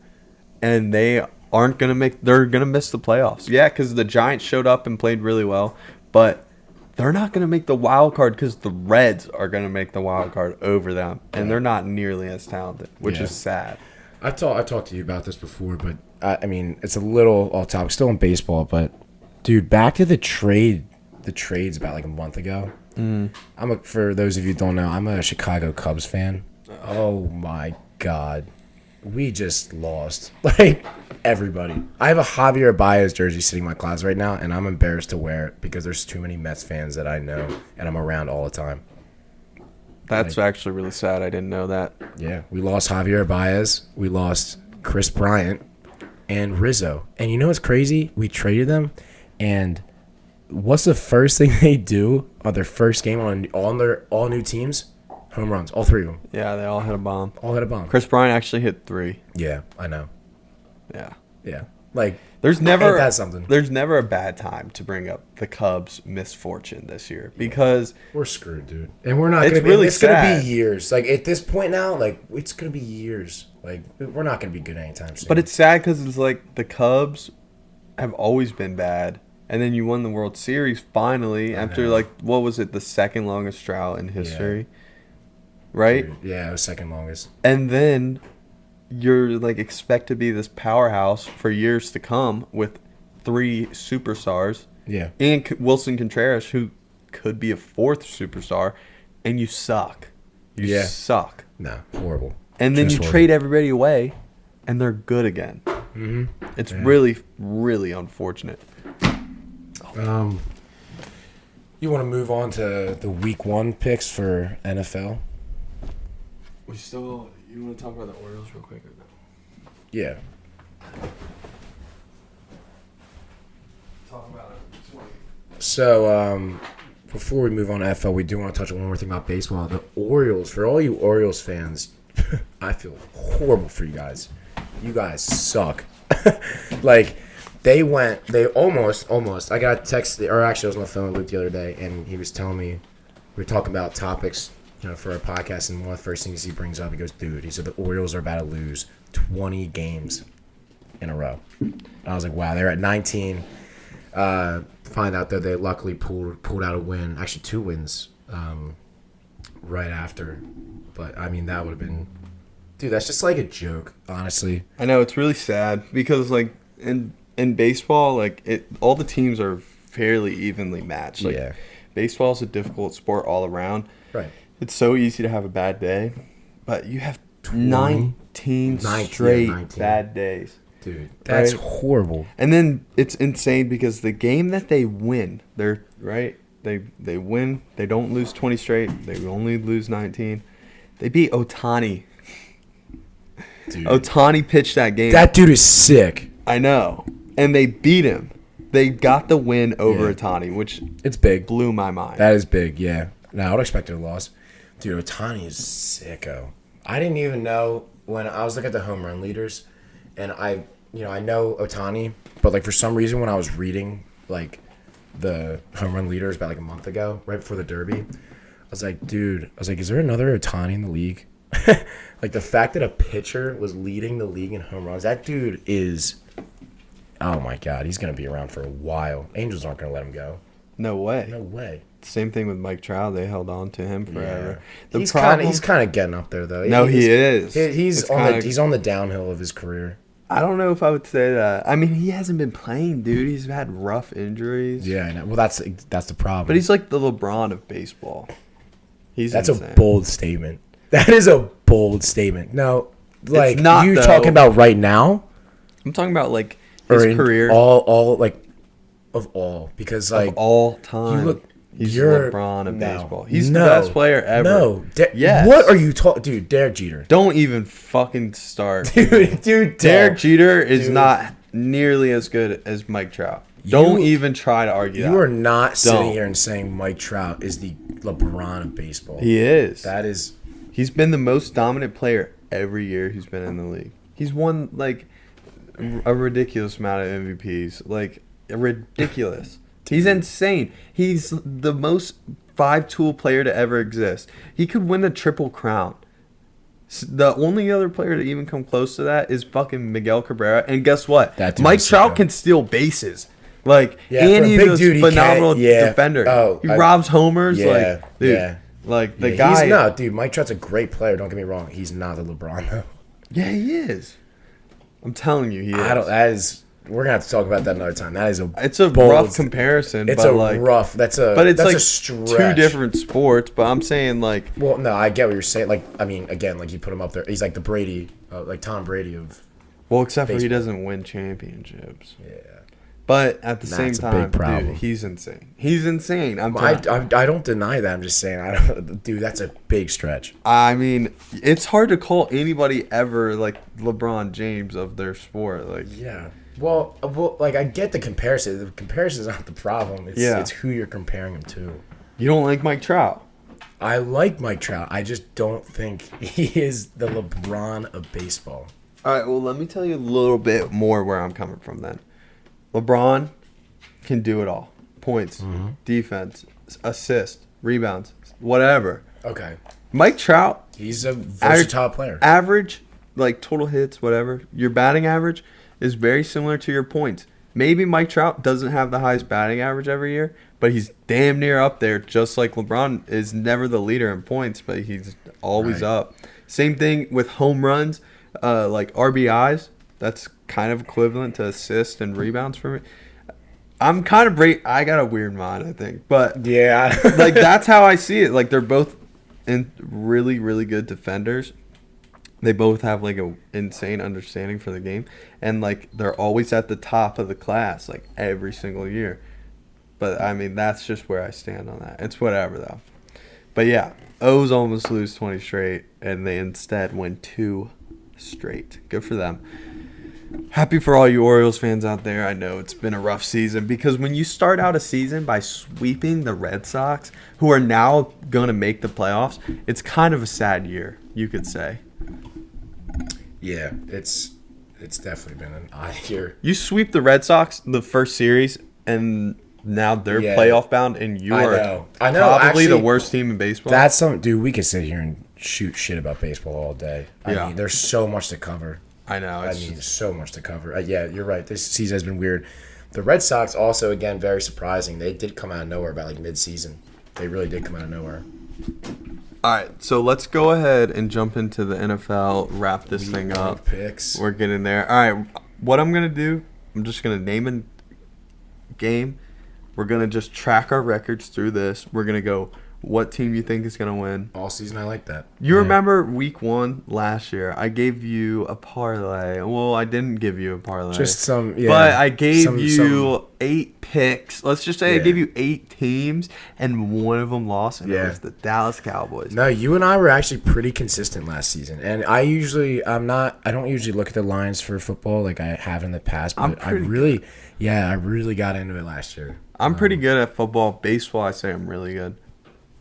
And they're gonna miss the playoffs. Yeah, because the Giants showed up and played really well, but they're not gonna make the wild card because the Reds are gonna make the wild card over them, and they're not nearly as talented, which is sad. I talked to you about this before, but I mean, it's a little off topic, still in baseball, but dude, back to the trades about like a month ago. For those of you who don't know, I'm a Chicago Cubs fan. Oh my God. We just lost, like, everybody. I have a Javier Baez jersey sitting in my closet right now, and I'm embarrassed to wear it because there's too many Mets fans that I know, and I'm around all the time. That's actually really sad. I didn't know that. Yeah, we lost Javier Baez. We lost Chris Bryant and Rizzo. And you know what's crazy? We traded them, and what's the first thing they do on their first game on all new teams? Home runs, all three of them. Yeah, they all hit a bomb. Chris Bryant actually hit 3. Yeah, I know. Yeah. Like, there's never a bad time to bring up the Cubs' misfortune this year because we're screwed, dude. And we're not going to be. It's going to be years. Like, at this point now, like, it's going to be years. Like, we're not going to be good anytime soon. But it's sad because it's like the Cubs have always been bad. And then you won the World Series finally after, like, what was it, the second longest drought in history? Yeah. Right? Yeah, it was second longest. And then you're, like, expect to be this powerhouse for years to come with 3 superstars. Yeah. And Wilson Contreras, who could be a 4th superstar, and you suck. You suck. No, horrible. And then you trade everybody away, and they're good again. Mm-hmm. It's really, really unfortunate. You want to move on to the week 1 picks for NFL? You want to talk about the Orioles real quick or no? Yeah. Talk about it. So, before we move on to NFL, we do want to touch on one more thing about baseball. The Orioles, for all you Orioles fans, I feel horrible for you guys. You guys suck. Like, they almost, I got texted, or actually I was on the phone with Luke the other day, and he was telling me, we were talking about topics, for our podcast, and one of the first things he brings up, he goes, dude, he said the Orioles are about to lose 20 games in a row. I was like, wow, they're at 19. Find out that they luckily pulled out a win, actually 2 wins, right after. But I mean, that would have been, dude, that's just like a joke, honestly. I know, it's really sad because like in baseball, like all the teams are fairly evenly matched. Like, yeah. Baseball is a difficult sport all around. Right. It's so easy to have a bad day, but you have 19 straight 19. bad days. Dude, that's Right. horrible. And then it's insane because the game that they win, they're right. They win. They don't lose 20 straight. They only lose 19. They beat Ohtani. Dude. Ohtani pitched that game. That dude is sick. I know. And they beat him. They got the win over Yeah. Ohtani, which It's big. blew my mind. That is big, yeah. No, I would expect a loss. Dude, Ohtani is sicko. I didn't even know when I was looking at the home run leaders, and I know Ohtani, but like for some reason when I was reading like the home run leaders about like a month ago, right before the Derby, I was like, is there another Ohtani in the league? Like the fact that a pitcher was leading the league in home runs, that dude is, oh my God, he's gonna be around for a while. Angels aren't gonna let him go. No way. No way. Same thing with Mike Trout. They held on to him forever. Yeah. He's kind of getting up there though. No, he is. He's on the downhill of his career. I don't know if I would say that. I mean, he hasn't been playing, dude. He's had rough injuries. Yeah, I know. Well, that's the problem. But he's like the LeBron of baseball. That's insane. a bold statement. That is a bold statement. No, like It's not, you though. talking about right now, I'm talking about like his or in career all like of all, because like of all time. you look. He's You're LeBron of no, baseball. He's no, the best player ever. No, Yes. What are you talking, dude? Derek Jeter. Don't even fucking start. dude. Derek Jeter is Dude. not nearly as good as Mike Trout. Don't even try to argue that. You are not sitting Don't. here and saying Mike Trout is the LeBron of baseball. He is. That is. He's been the most dominant player every year he's been in the league. He's won like a ridiculous amount of MVPs. Like ridiculous. He's insane. He's the most 5-tool player to ever exist. He could win the Triple Crown. The only other player to even come close to that is fucking Miguel Cabrera. And guess what? That dude Mike is Trout sick, can steal bases. Like, Yeah, and for a he's big a dude, he phenomenal can. Yeah. defender. Oh, he I- robs homers. Yeah, like, dude, yeah. like the Yeah, guy. he's not, dude. Mike Trout's a great player. Don't get me wrong. He's not the LeBron though. Yeah, he is. I'm telling you, he is. I don't. That is. We're gonna have to talk about that another time. That is a. It's a bold- rough comparison. It's but a like, rough. That's a. But it's that's like a stretch. 2 different sports. But I'm saying like, Well, no, I get what you're saying. Like, I mean, again, like you put him up there. He's like the Brady, like Tom Brady of. well, except for he baseball. doesn't win championships. Yeah. But at the same That's a time, big problem. dude, he's insane. He's insane. I don't deny that. I'm just saying. I don't, dude. That's a big stretch. I mean, it's hard to call anybody ever like LeBron James of their sport. Like, Yeah. Well, like I get the comparison. The comparison is not the problem. It's who you're comparing him to. you don't like Mike Trout. I like Mike Trout. I just don't think he is the LeBron of baseball. All right, well, let me tell you a little bit more where I'm coming from then. LeBron can do it all. Points, defense, assist, rebounds, whatever. Okay. Mike Trout, He's a versatile player. average, like total hits, whatever. Your batting average is very similar to your points. Maybe Mike Trout doesn't have the highest batting average every year, but he's damn near up there, just like LeBron is never the leader in points, but he's always Right. up. Same thing with home runs, like RBIs. That's kind of equivalent to assists and rebounds for me. I'm kind of I got a weird mind, I think, but Yeah. like that's how I see it. Like they're both really, really good defenders. They both have like a insane understanding for the game, and like they're always at the top of the class, like every single year. But, I mean, that's just where I stand on that. It's whatever, though. But, yeah, O's almost lose 20 straight, and they instead win 2 straight. Good for them. Happy for all you Orioles fans out there. I know it's been a rough season because when you start out a season by sweeping the Red Sox, who are now going to make the playoffs, it's kind of a sad year, you could say. Yeah, it's definitely been an odd year. You sweep the Red Sox the first series, and now they're playoff bound, and you are I know. probably Actually, the worst team in baseball. That's something, dude. We could sit here and shoot shit about baseball all day. I Yeah. mean, there's so much to cover. I know. So much to cover. Yeah, you're right. This season has been weird. The Red Sox also, again, very surprising. They did come out of nowhere about like mid-season. They really did come out of nowhere. All right, so let's go ahead and jump into the NFL, wrap this thing up. Picks. We're getting there. All right, what I'm going to do, I'm just going to name a game. We're going to just track our records through this. We're going to go what team you think is going to win. All season, I like that. You remember week 1 last year? I gave you a parlay. Well, I didn't give you a parlay. Just some, yeah. But I gave you 8 picks. Let's just say I gave you 8 teams, and one of them lost, and it was the Dallas Cowboys. No, you and I were actually pretty consistent last season. And I don't usually look at the lines for football like I have in the past, but I really got into it last year. I'm pretty good at football. Baseball, I say I'm really good.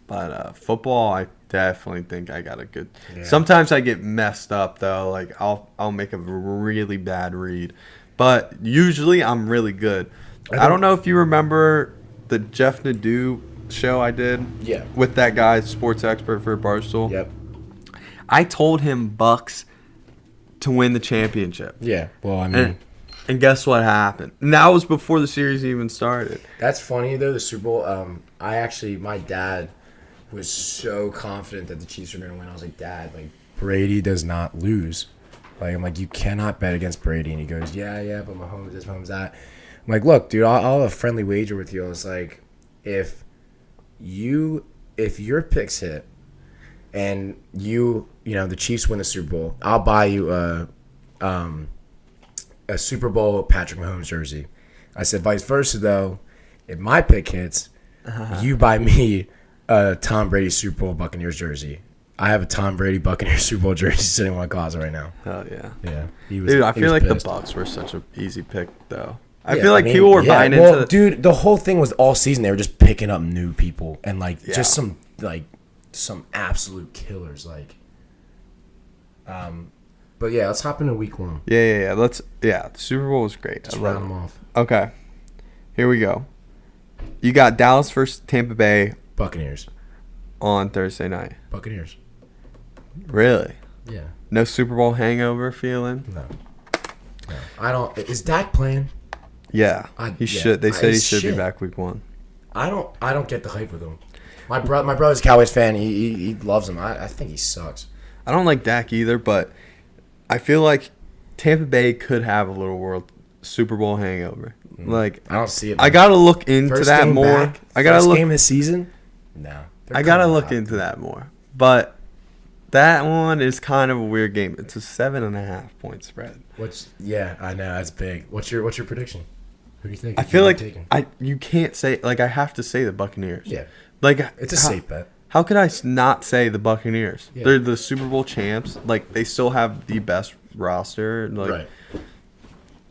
But football, I definitely think I got a good. Yeah. Sometimes I get messed up though. Like I'll make a really bad read, but usually I'm really good. I don't know if you remember the Jeff Nadeau show I did. Yeah. With that guy, sports expert for Barstool. Yep. I told him Bucks to win the championship. Yeah. Well, I mean. And guess what happened? And that was before the series even started. That's funny though. The Super Bowl. My dad was so confident that the Chiefs were going to win. I was like, Dad, like Brady does not lose. Like I'm like, you cannot bet against Brady. And he goes, yeah, but Mahomes this, Mahomes that. I'm like, look, dude, I'll have a friendly wager with you. I was like, if your picks hit and the Chiefs win the Super Bowl, I'll buy you a Super Bowl Patrick Mahomes jersey. I said, vice versa though, if my pick hits, you buy me a Tom Brady Super Bowl Buccaneers jersey. I have a Tom Brady Buccaneers Super Bowl jersey sitting in my closet right now. Hell yeah. Yeah. Dude, I feel like pissed. The Bucs were such an easy pick, though. I feel like people were buying into it. Dude, the whole thing was all season they were just picking up new people and just some absolute killers. But yeah, let's hop into week 1. Yeah. The Super Bowl was great. Let's round them off. Okay. Here we go. You got Dallas versus Tampa Bay. Buccaneers. On Thursday night. Buccaneers. Really? Yeah. No Super Bowl hangover feeling? No. I don't. Is Dak playing? Yeah. He should. They said he should be back week 1. I don't get the hype with him. My brother's a Cowboys fan. He loves him. I think he sucks. I don't like Dak either, but I feel like Tampa Bay could have a little Super Bowl hangover. Like I don't see it. Man. I gotta look into that more. I gotta look. First game this season? No. I gotta look into that more. But that one is kind of a weird game. It's a 7.5 point spread. I know that's big. What's your prediction? Who do you think? I feel like you can't say I have to say the Buccaneers. Yeah. Like it's a safe bet. How could I not say the Buccaneers? Yeah. They're the Super Bowl champs. Like they still have the best roster. Like right.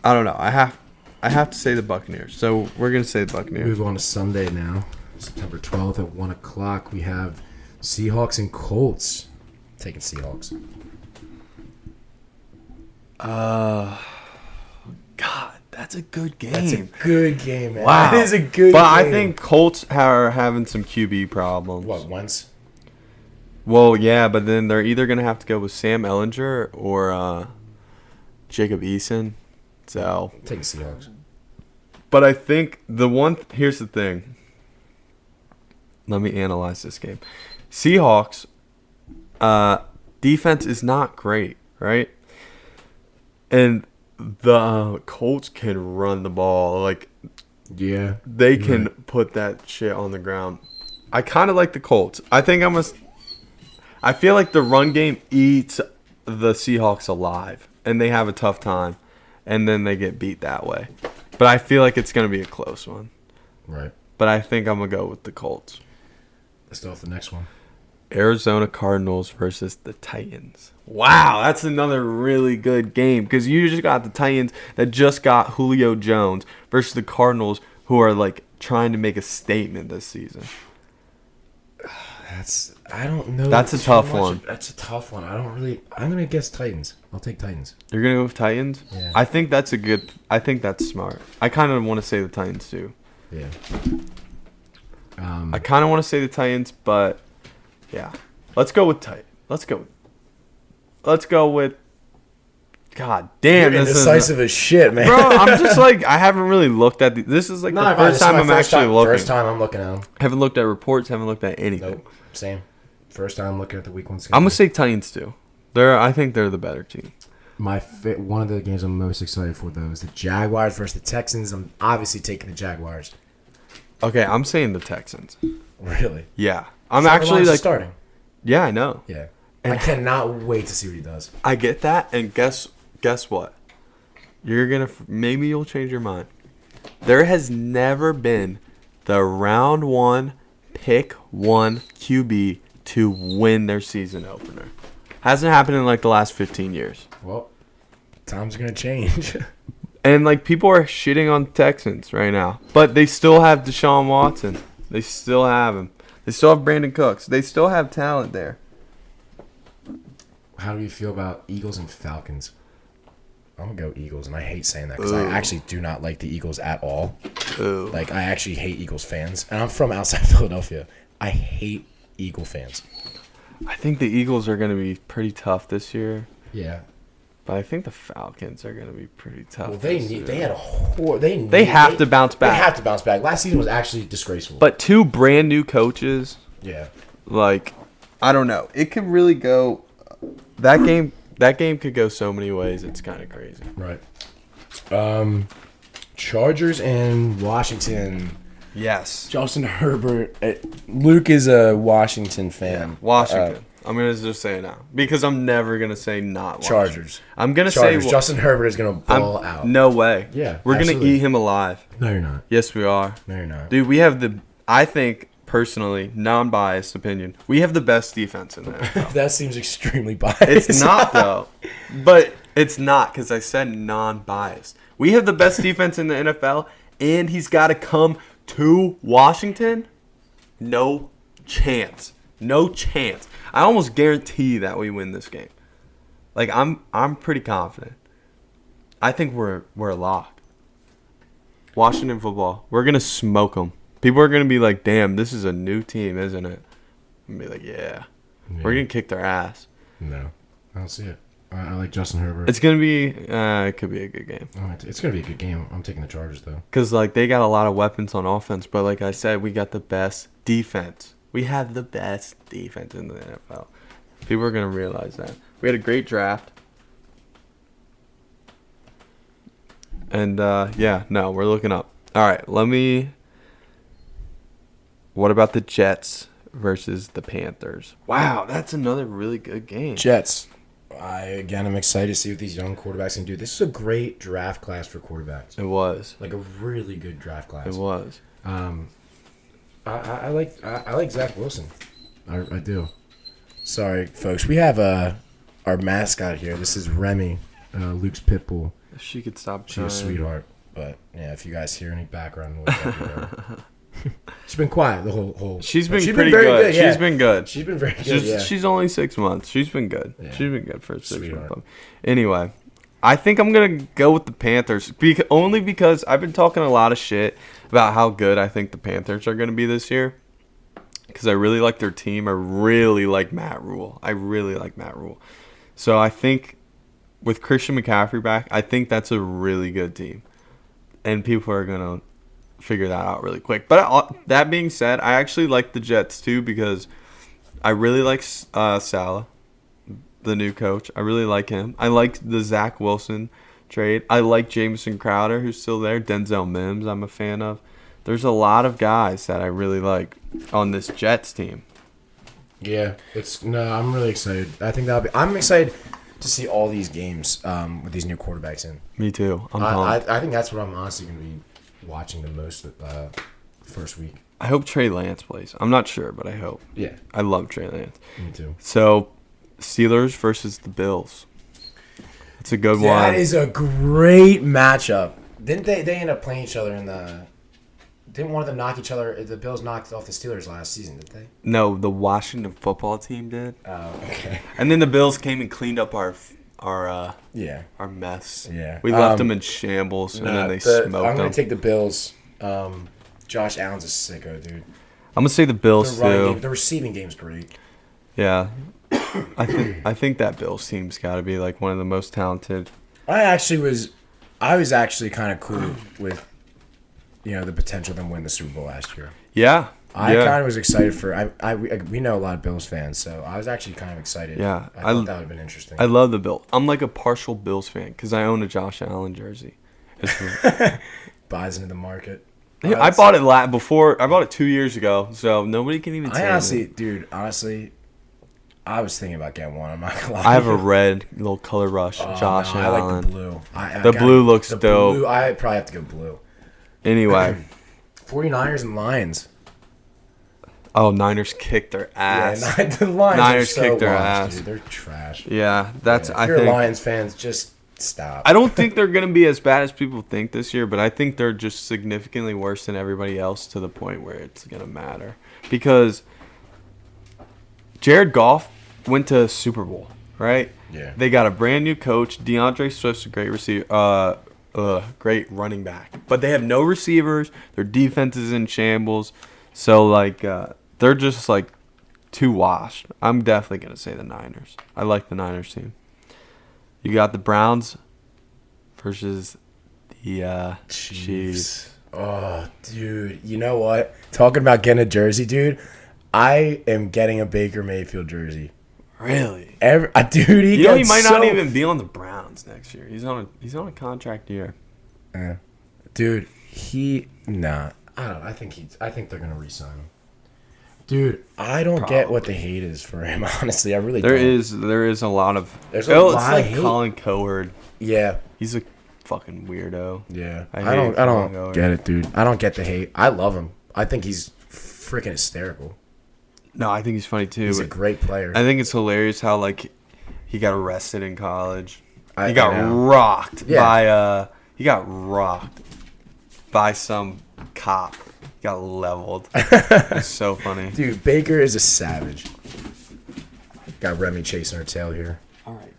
I don't know. I have to say the Buccaneers. So we're gonna say the Buccaneers. Move on to Sunday now. September 12th at 1 o'clock. We have Seahawks and Colts. Taking Seahawks. God, that's a good game. That's a good game, man. Wow. That is a good game. But I think Colts are having some QB problems. What, Wentz? Well, yeah, but then they're either going to have to go with Sam Ellinger or Jacob Eason. So taking Seahawks. But I think here's the thing. Let me analyze this game. Seahawks defense is not great, right? And the Colts can run the ball. Like, yeah, they can put that shit on the ground. I kind of like the Colts. I feel like the run game eats the Seahawks alive, and they have a tough time, and then they get beat that way. But I feel like it's going to be a close one. Right. but I think I'm going to go with the Colts. Let's go with the next one. Arizona Cardinals versus the Titans. Wow, that's another really good game because you just got the Titans that just got Julio Jones versus the Cardinals who are like trying to make a statement this season. I don't know. That's a tough one. That's a tough one. I'm gonna guess Titans. I'll take Titans. You're gonna go with Titans? Yeah. I think that's smart. I kind of want to say the Titans too. Yeah. I kind of want to say the Titans, but yeah, let's go with Titans. Let's go with. God damn, You're indecisive as shit, man. Bro, I'm just like I haven't really looked at this is like the first time I'm actually looking. First time I'm looking at them. Haven't looked at reports. Haven't looked at anything. Nope. Same. First time I'm looking at the week 1 schedule. I'm gonna say Titans too. I think they're the better team. One of the games I'm most excited for though is the Jaguars versus the Texans. I'm obviously taking the Jaguars. Okay, I'm saying the Texans. Really? Yeah, I'm actually like starting. Yeah, I know. Yeah, and I cannot wait to see what he does. I get that, and guess what? Maybe you'll change your mind. There has never been the round 1 pick 1 QB to win their season opener. Hasn't happened in like the last 15 years. Well, times are gonna change. And like people are shitting on Texans right now, but they still have Deshaun Watson. They still have him. They still have Brandon Cooks. They still have talent there. How do you feel about Eagles and Falcons? I'm gonna go Eagles, and I hate saying that because I actually do not like the Eagles at all. Ooh. Like I actually hate Eagles fans, and I'm from outside Philadelphia. I hate Eagle fans. I think the Eagles are going to be pretty tough this year. Yeah. But I think the Falcons are going to be pretty tough. Well, they have to bounce back. They have to bounce back. Last season was actually disgraceful. But 2 brand new coaches. Yeah. Like, I don't know. It could really go. That game could go so many ways. It's kind of crazy. Right. Chargers and Washington. Yes. Justin Herbert. Luke is a Washington fan. Yeah, Washington. I'm going to just say it now. Because I'm never going to say not Washington. Chargers. I'm going to say... Justin Herbert is going to ball out. No way. Yeah, we're going to eat him alive. No, you're not. Yes, we are. No, you're not. Dude, we have I think, personally, non-biased opinion, we have the best defense in the NFL. That seems extremely biased. It's not, though. But it's not, because I said non-biased. We have the best defense in the NFL, and he's got to come to Washington? No chance. No chance. I almost guarantee that we win this game. Like I'm pretty confident. I think we're locked. Washington football. We're gonna smoke them. People are gonna be like, "Damn, this is a new team, isn't it?" And be like, "Yeah, we're gonna kick their ass." No, I don't see it. I like Justin Herbert. It's gonna be. It could be a good game. It's gonna be a good game. I'm taking the Chargers though. Cause like they got a lot of weapons on offense, but like I said, we got the best defense. We have the best defense in the NFL. People are gonna realize that. We had a great draft. And we're looking up. All right, what about the Jets versus the Panthers? Wow, that's another really good game. Jets. I'm excited to see what these young quarterbacks can do. This is a great draft class for quarterbacks. It was. Like a really good draft class. It was. I like Zach Wilson. I do. Sorry, folks. We have our mascot here. This is Remy, Luke's pit bull. If she could stop She's a sweetheart. But yeah, if you guys hear any background noise, she's been quiet the whole. She's been pretty good. Yeah. She's been good. She's been very good. She's only 6 months. She's been good. Yeah. She's been good for a 6 month puppy. Sweetheart. Anyway, I think I'm gonna go with the Panthers only because I've been talking a lot of shit about how good I think the Panthers are gonna be this year. Because I really like their team. I really like Matt Rule. So I think with Christian McCaffrey back, I think that's a really good team. And people are going to figure that out really quick. But that being said, I actually like the Jets too because I really like Saleh, the new coach. I really like him. I like the Zach Wilson trade. I like Jamison Crowder, who's still there. Denzel Mims, I'm a fan of. There's a lot of guys that I really like on this Jets team. Yeah, I'm really excited. I think I'm excited to see all these games with these new quarterbacks in. Me too. I think that's what I'm honestly going to be watching the most first week. I hope Trey Lance plays. I'm not sure, but I hope. Yeah. I love Trey Lance. Me too. So, Steelers versus the Bills. It's a good one. That is a great matchup. Didn't they end up playing each other in the... Didn't one of them knock each other... The Bills knocked off the Steelers last season, didn't they? No, the Washington football team did. Oh, okay. And then the Bills came and cleaned up our mess. Yeah. We left them in shambles, and then they smoked them. I'm going to take the Bills. Josh Allen's a sicko, dude. I'm going to say the Bills, too. The receiving game's great. Yeah. I think that Bills team's got to be like one of the most talented. I was actually kind of cool with, the potential of them winning the Super Bowl last year. Yeah. I kind of was excited for. We know a lot of Bills fans, so I was actually kind of excited. Yeah, I thought that would have been interesting. I love the Bills. I'm like a partial Bills fan because I own a Josh Allen jersey. Buys into the market. I bought it before. I bought it 2 years ago, so nobody can even say Honestly, I was thinking about getting one. I'm not gonna lie. I have a red little color rush. Josh Allen. I like the blue. The blue looks dope. Blue, I probably have to go blue. Anyway, 49ers and Lions. Oh, Niners kicked their ass. Yeah, the Lions Niners are so kicked their washed, ass. Dude. They're trash. Yeah, that's. If I you're think Lions fans, just stop. I don't think they're gonna be as bad as people think this year, but I think they're just significantly worse than everybody else to the point where it's gonna matter because Jared Goff went to Super Bowl, right? Yeah. They got a brand new coach. DeAndre Swift's a great receiver, great running back, but they have no receivers. Their defense is in shambles, so they're just like too washed. I'm definitely gonna say the Niners. I like the Niners team. You got the Browns versus the Chiefs. Oh, dude. You know what? Talking about getting a jersey, dude, I am getting a Baker Mayfield jersey. Really? Dude, he might not even be on the Browns next year. He's on a contract year. Dude, I don't know. I think they're gonna re-sign him. Dude, I don't get what the hate is for him. Honestly, I really don't. There is a lot of. There's a lot of like hate. Colin Cowherd. Yeah. He's a fucking weirdo. Yeah. I don't get it, dude. I don't get the hate. I love him. I think he's freaking hysterical. No, I think he's funny too. He's a great player. I think it's hilarious how he got arrested in college. He got rocked by some cop. He got leveled. It's so funny. Dude, Baker is a savage. Got Remy chasing her tail here. All right.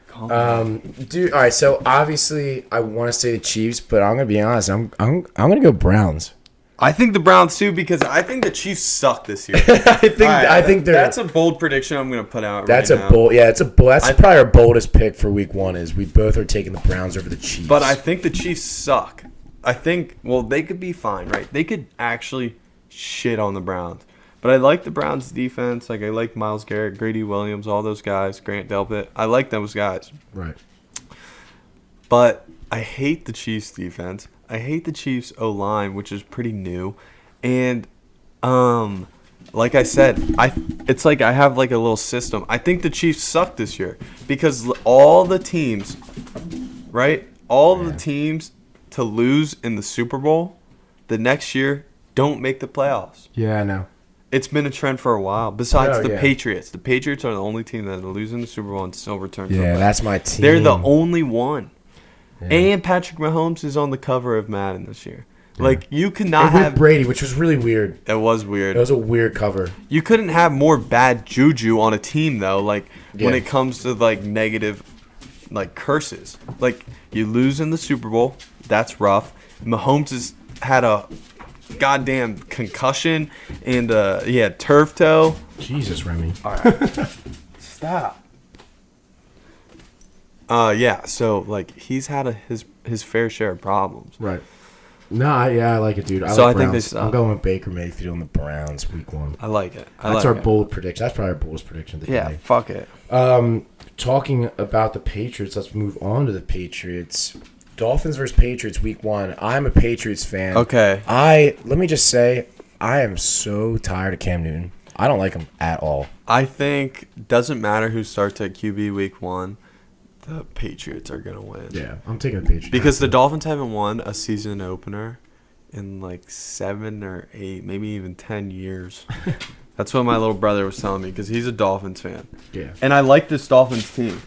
Calm down. Dude, all right, so obviously I want to say the Chiefs, but I'm going to be honest. I'm going to go Browns. I think the Browns too because I think the Chiefs suck this year. I think that's a bold prediction I'm going to put out. That's right a now. bold. Yeah, that's probably our boldest pick for Week 1. Is we both are taking the Browns over the Chiefs. But I think the Chiefs suck. I think they could be fine, right? They could actually shit on the Browns. But I like the Browns' defense. I like Myles Garrett, Grady Williams, all those guys, Grant Delpit. I like those guys. Right. But I hate the Chiefs' defense. I hate the Chiefs' O-line, which is pretty new. And, like I said, it's like I have like a little system. I think the Chiefs suck this year because all the teams, right? The teams to lose in the Super Bowl the next year don't make the playoffs. Yeah, I know. It's been a trend for a while. Besides the Patriots. The Patriots are the only team that lose in the Super Bowl and still return to the playoffs. That's my team. They're the only one. Yeah. And Patrick Mahomes is on the cover of Madden this year. Yeah. You could not have Brady, which was really weird. It was weird. It was a weird cover. You couldn't have more bad juju on a team though. When it comes to negative, curses. You lose in the Super Bowl, that's rough. Mahomes has had a goddamn concussion and he had turf toe. Jesus, Remy. All right, stop. So he's had his fair share of problems. Right. Nah, yeah, I like it, dude. I think they suck. I'm going with Baker Mayfield and the Browns Week 1. I like it. That's our bold prediction. That's probably our boldest prediction of the day. Fuck it. Talking about the Patriots, let's move on to the Patriots. Dolphins versus Patriots Week 1. I'm a Patriots fan. Okay. Let me just say, I am so tired of Cam Newton. I don't like him at all. I think doesn't matter who starts at QB Week 1. The Patriots are going to win. Yeah, I'm taking the Patriots. Because the Dolphins haven't won a season opener in like 7 or 8, maybe even 10 years. That's what my little brother was telling me because he's a Dolphins fan. Yeah. And I like this Dolphins team.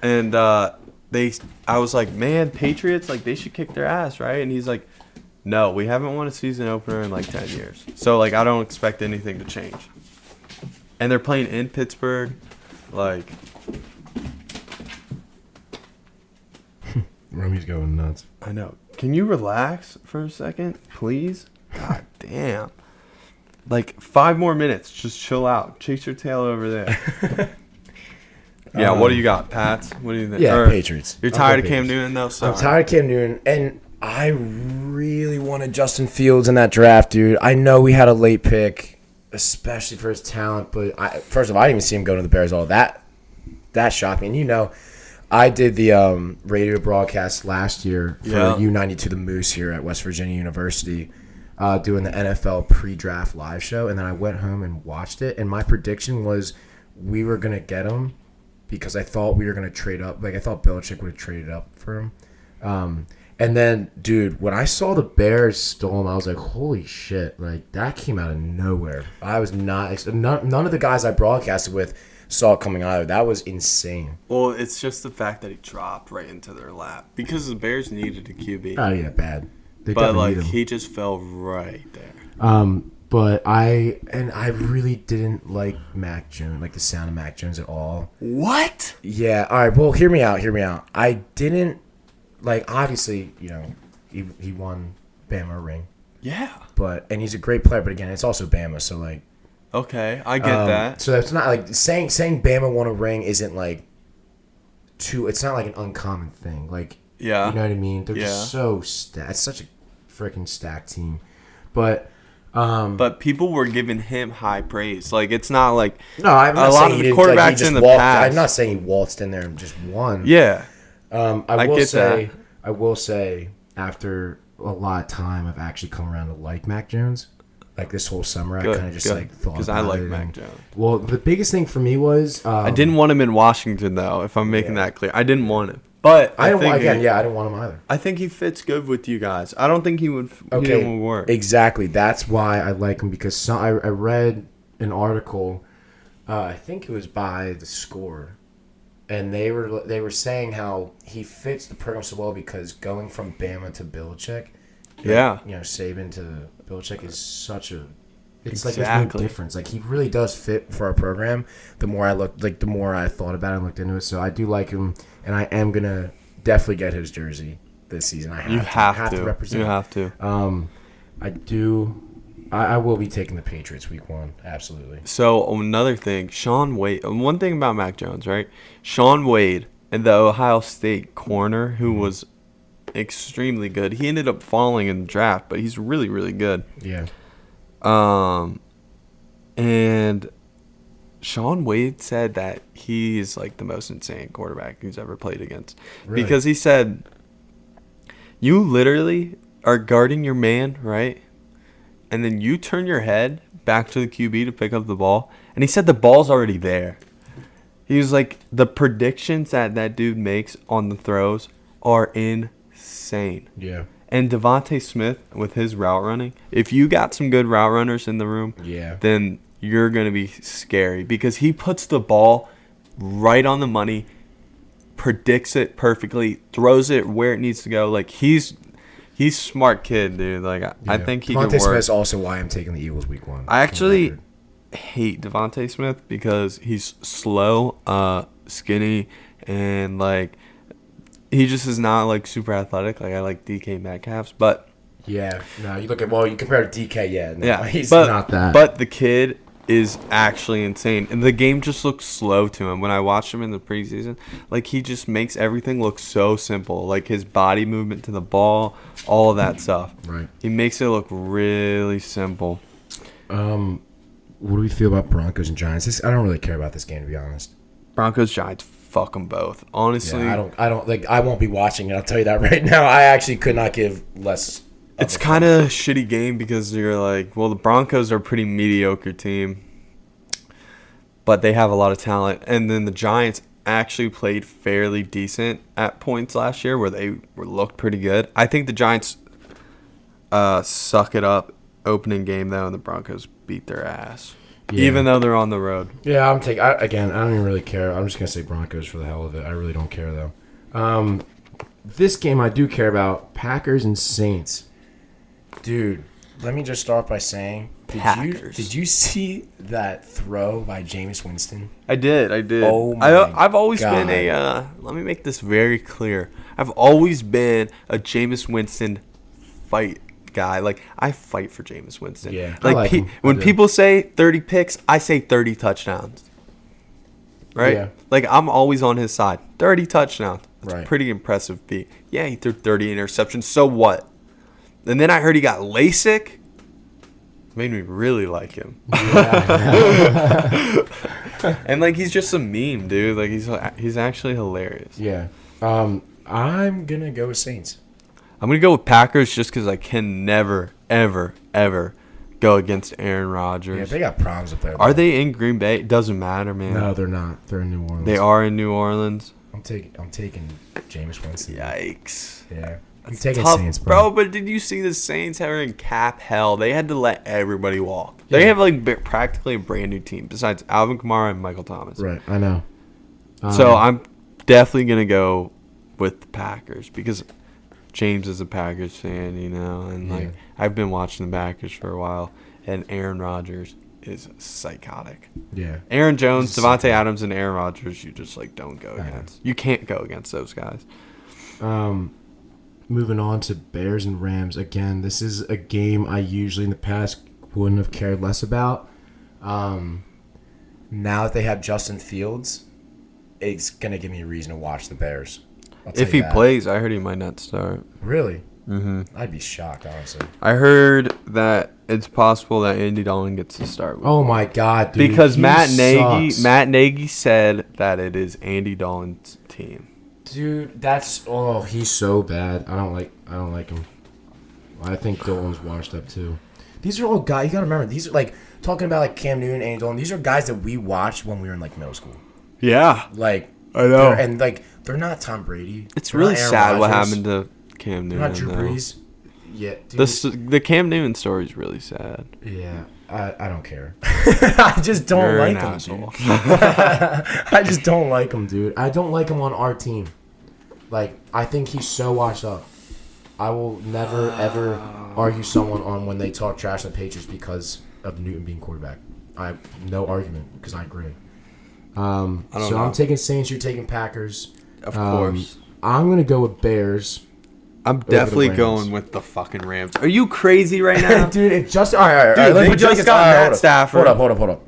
And I was like, man, Patriots, like they should kick their ass, right? And he's like, no, we haven't won a season opener in like 10 years. So like I don't expect anything to change. And they're playing in Pittsburgh, like. Romy's going nuts. I know. Can you relax for a second, please? God damn. Like 5 more minutes. Just chill out. Chase your tail over there. Yeah, what do you got, Pats? What do you think? Yeah, Patriots. You're tired of Cam Newton, though? I'm tired of Cam Newton, and I really wanted Justin Fields in that draft, dude. I know we had a late pick, especially for his talent, but first of all, I didn't even see him go to the Bears all that. That shocked me. And you know, I did the radio broadcast last year for U92 The Moose here at West Virginia University, doing the NFL pre-draft live show, and then I went home and watched it, and my prediction was we were going to get him because I thought we were going to trade up. Like, I thought Belichick would have traded up for him. And then, dude, when I saw the Bears stole him, I was like, holy shit. Like, that came out of nowhere. I was not – none of the guys I broadcasted with saw it coming either. That was insane. Well, it's just the fact that he dropped right into their lap because the Bears needed a QB. Oh, yeah, bad. But, like, he just fell right there. But I really didn't like Mac Jones, like the sound of Mac Jones at all. What? Yeah. All right. Well, hear me out. I didn't like. Obviously, you know, he won Bama a ring. Yeah. And he's a great player. But again, it's also Bama. So like. Okay, I get that. So it's not like saying Bama won a ring isn't like it's not like an uncommon thing. Like. Yeah. You know what I mean? They're just so stacked. It's such a freaking stacked team, but people were giving him high praise. Like, it's not like I'm not a lot of the quarterbacks in the past. I'm not saying he waltzed in there and just won. Yeah, I will say after a lot of time, I've actually come around to like Mac Jones. Like this whole summer, I kind of just like thought because I like Mac Jones. Well, the biggest thing for me was I didn't want him in Washington though. If I'm making that clear, I didn't want him. But I didn't want him either. I think he fits good with you guys. I don't think he would work. Exactly. That's why I like him because I read an article, I think it was by The Score, and they were saying how he fits the program so well because going from Bama to Belichick, Saban to Belichick is such a it's like there's no difference. Like he really does fit for our program. The more I thought about it and looked into it, so I do like him. And I am going to definitely get his jersey this season. I have to represent. You have to. I do. I will be taking the Patriots week 1. Absolutely. So, another thing. Sean Wade. One thing about Mac Jones, right? Sean Wade and the Ohio State corner who was extremely good. He ended up falling in the draft, but he's really, really good. Yeah. And Sean Wade said that he's like the most insane quarterback he's ever played against. Really? Because he said, you literally are guarding your man, right? And then you turn your head back to the QB to pick up the ball. And he said the ball's already there. He was like, the predictions that dude makes on the throws are insane. Yeah. And Devontae Smith with his route running, if you got some good route runners in the room, then you're going to be scary because he puts the ball right on the money, predicts it perfectly, throws it where it needs to go. Like, he's smart kid, dude. Like, I think he can work. Devontae Smith's also why I'm taking the Eagles week 1. I actually hate Devontae Smith because he's slow, skinny, and, like, he just is not, like, super athletic. Like, I like DK Metcalf's, but... Yeah. No, you compare to DK, no, he's not that. But the kid is actually insane. And the game just looks slow to him. When I watched him in the preseason, like, he just makes everything look so simple. Like, his body movement to the ball, all of that stuff. Right. He makes it look really simple. What do we feel about Broncos and Giants? I don't really care about this game, to be honest. Broncos, Giants, fuck them both. Honestly. Yeah, I won't be watching it. I'll tell you that right now. I actually could not give less. It's kind of a shitty game because you're like, well, the Broncos are a pretty mediocre team, but they have a lot of talent. And then the Giants actually played fairly decent at points last year where they looked pretty good. I think the Giants suck it up opening game, though, and the Broncos beat their ass. Yeah. Even though they're on the road. Yeah, I don't even really care. I'm just going to say Broncos for the hell of it. I really don't care, though. This game I do care about. Packers and Saints. Dude, let me just start by saying, did you see that throw by Jameis Winston? I did. Oh, my I've always God. been let me make this very clear. I've always been a Jameis Winston fight guy. Like, I fight for Jameis Winston. Yeah, Like, I like him. when I do. people say 30 picks, I say 30 touchdowns. Right? Yeah. Like, I'm always on his side. 30 touchdowns. That's Right. a pretty impressive feat. Yeah, he threw 30 interceptions. So what? And then I heard he got LASIK. Made me really like him. And, like, he's just a meme, dude. Like, he's actually hilarious. Yeah. I'm going to go with Saints. I'm going to go with Packers just because I can never, ever, ever go against Aaron Rodgers. Yeah, they got problems up there. Are they in Green Bay? It doesn't matter, man. No, they're not. They're in New Orleans. They are in New Orleans. I'm taking Jameis Winston. Yikes. Yeah. I'm It's taking tough, Saints, bro. But did you see the Saints are in cap hell? They had to let everybody walk. They have, like, practically a brand new team besides Alvin Kamara and Michael Thomas. Right, I know. So I'm definitely going to go with the Packers because James is a Packers fan, you know, and like I've been watching the Packers for a while, and Aaron Rodgers is psychotic. Yeah. Aaron Jones, Devontae Adams, and Aaron Rodgers, you just like don't go against. You can't go against those guys. Moving on to Bears and Rams. Again, this is a game I usually in the past wouldn't have cared less about. Now that they have Justin Fields, it's gonna give me a reason to watch the Bears. If he plays, I heard he might not start. Really? Mm-hmm. I'd be shocked, honestly. I heard that it's possible that Andy Dalton gets to start. Oh my God, dude! Because he Matt sucks. Nagy said that it is Andy Dalton's team. Dude, he's so bad. I don't like him. I think Dalton's washed up too. These are all guys. You gotta remember, these are like talking about like Cam Newton, Andy Dalton. These are guys that we watched when we were in like middle school. Yeah, Like I know. and like they're not Tom Brady. It's They're really not Aaron sad what Rodgers. happened to Cam They're Newton. not Drew though. Brees. Yeah, dude. The Cam Newton story is really sad. Yeah, I don't care. I just don't You're like an him, asshole. dude. I just don't like him, dude. I don't like him on our team. Like, I think he's so washed up. I will never, ever argue someone on when they talk trash on the Patriots because of Newton being quarterback. I have no argument because I agree. know. I'm taking Saints. You're taking Packers. Of course. I'm going to go with Bears. I'm definitely Rams. going with the fucking Rams. Are you crazy right now? Dude, it just... All right. Dude, let they me just this- got all right, Matt hold up. Stafford. Hold up.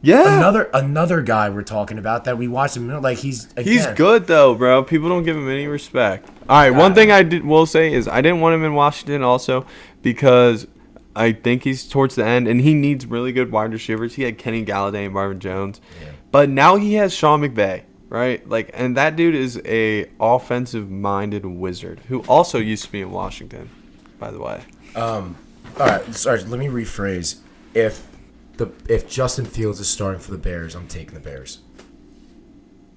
Yeah. Another guy we're talking about that we watched him, like he's good though, bro. People don't give him any respect. All right, one thing will say is I didn't want him in Washington also because I think he's towards the end and he needs really good wide receivers. He had Kenny Galladay and Marvin Jones, but now he has Sean McVay, right? Like, and that dude is a offensive-minded wizard who also used to be in Washington, by the way. All right, sorry. Let me rephrase. If Justin Fields is starting for the Bears, I'm taking the Bears.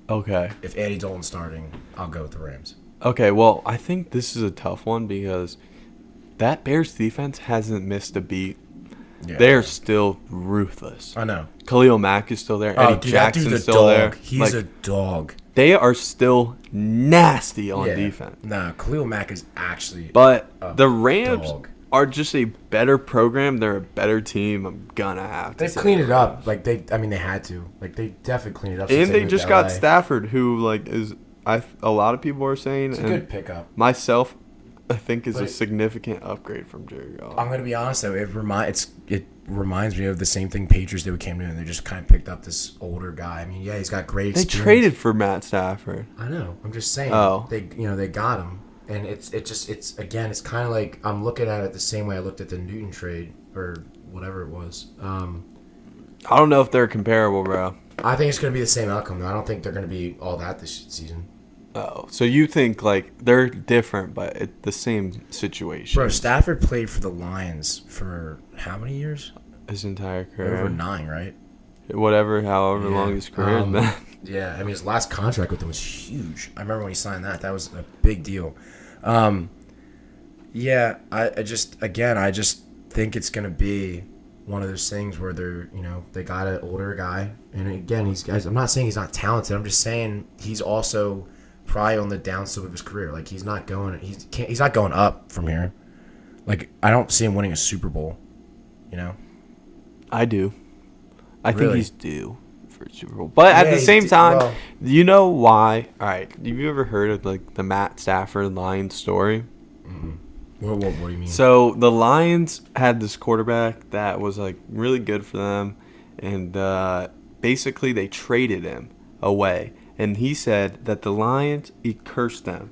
Okay. If Andy Dalton's starting, I'll go with the Rams. Okay, well, I think this is a tough one because that Bears defense hasn't missed a beat. Yeah. They're still ruthless. I know. Khalil Mack is still there. Eddie That dude's Jackson's a still dog. there. He's Like, a dog. they are still nasty on Yeah. defense. Nah, Khalil Mack is actually. But a the Rams dog. are just a better program. They're a better team. I'm gonna have to They've say cleaned it that. up. Like they had to. Like they definitely cleaned it up. since And they moved just to got LA. Stafford, who like is a lot of people are saying, It's a and good pickup. myself, I think is a But- significant upgrade from Jerry Goff. I'm gonna be honest though. It reminds me of the same thing Patriots did with Cam Newton. They just kind of picked up this older guy. I mean, yeah, he's got great They experience. traded for Matt Stafford. I know. I'm just saying. Oh. They got him, and it's kind of like I'm looking at it the same way I looked at the Newton trade or whatever it was. I don't know if they're comparable, bro. I think it's gonna be the same outcome though. I don't think they're gonna be all that this season. Oh, so you think like they're different, but it's the same situation? Bro, Stafford played for the Lions for how many years? His entire career, Over 9, right? however Yeah. long his career has been. Yeah, I mean his last contract with them was huge. I remember when he signed that. That was a big deal. Yeah, I just think it's gonna be one of those things where they got an older guy, and again, I'm not saying he's not talented. I'm just saying he's also probably on the downslope of his career. Like he's not going up from here. Like I don't see him winning a Super Bowl. I do. I think Really? he's due for a Super Bowl. But at Yeah, the same time, well- you know why? All right. Have you ever heard of like the Matt Stafford Lions story? What do you mean? So the Lions had this quarterback that was like really good for them, and basically they traded him away. And he said that the Lions, he cursed them,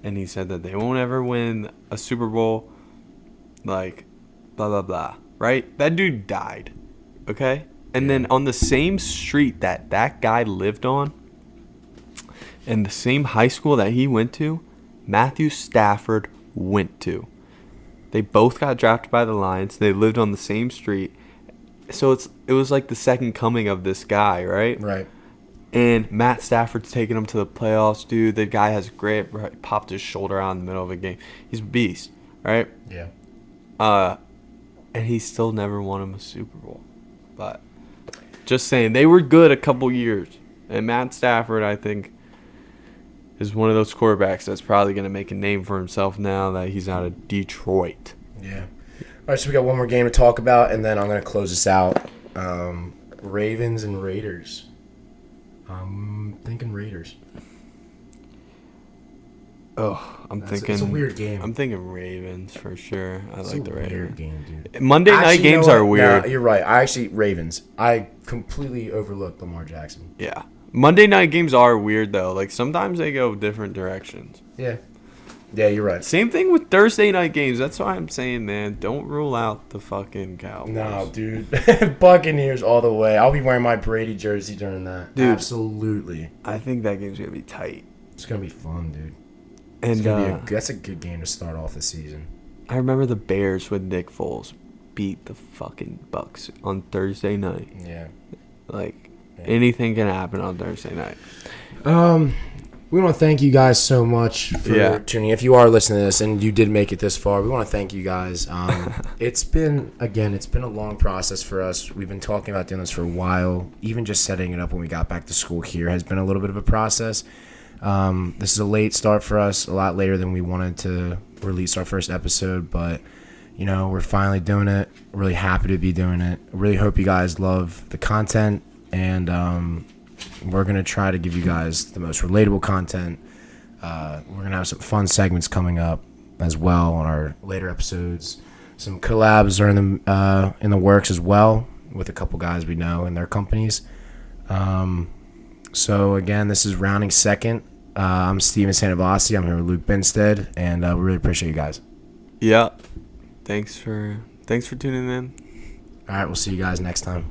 and he said that they won't ever win a Super Bowl, like blah blah blah. Right? That dude died. Okay? And then on the same street that guy lived on, and the same high school that he went to, Matthew Stafford went to. They both got drafted by the Lions. They lived on the same street. So it was like the second coming of this guy, right? Right. And Matt Stafford's taking him to the playoffs, dude. The guy has grip, right? Popped his shoulder out in the middle of a game. He's a beast, right? Yeah. And he still never won him a Super Bowl. But just saying, they were good a couple years. And Matt Stafford, I think, is one of those quarterbacks that's probably going to make a name for himself now that he's out of Detroit. Yeah. All right, so we got one more game to talk about, and then I'm going to close this out. Ravens and Raiders. I'm thinking Raiders. Oh, thinking it's a weird game. I'm thinking Ravens for sure. I like the Raiders. Weird game, dude. Monday night Actually, you games know are what? weird. No, you're right. Ravens. I completely overlooked Lamar Jackson. Yeah. Monday night games are weird though. Like sometimes they go different directions. Yeah. Yeah, you're right. Same thing with Thursday night games. That's why I'm saying, man, don't rule out the fucking Cowboys. No, dude. Buccaneers all the way. I'll be wearing my Brady jersey during that. Dude. Absolutely. I think that game's gonna be tight. It's going to be fun, dude. And That's a good game to start off the season. I remember the Bears with Nick Foles beat the fucking Bucks on Thursday night. Yeah. Like anything can happen on Thursday night. We want to thank you guys so much for tuning in. If you are listening to this and you did make it this far, we want to thank you guys. It's been a long process for us. We've been talking about doing this for a while. Even just setting it up when we got back to school here has been a little bit of a process. This is a late start for us, a lot later than we wanted to release our first episode, but we're finally doing it. Really happy to be doing it. Really hope you guys love the content, and we're going to try to give you guys the most relatable content. We're going to have some fun segments coming up as well on our later episodes. Some collabs are in the works as well with a couple guys we know and their companies. So again, this is Rounding Second. I'm Steven Santavasci. I'm here with Luke Binstead, and we really appreciate you guys. Yeah. Thanks for tuning in. All right, we'll see you guys next time.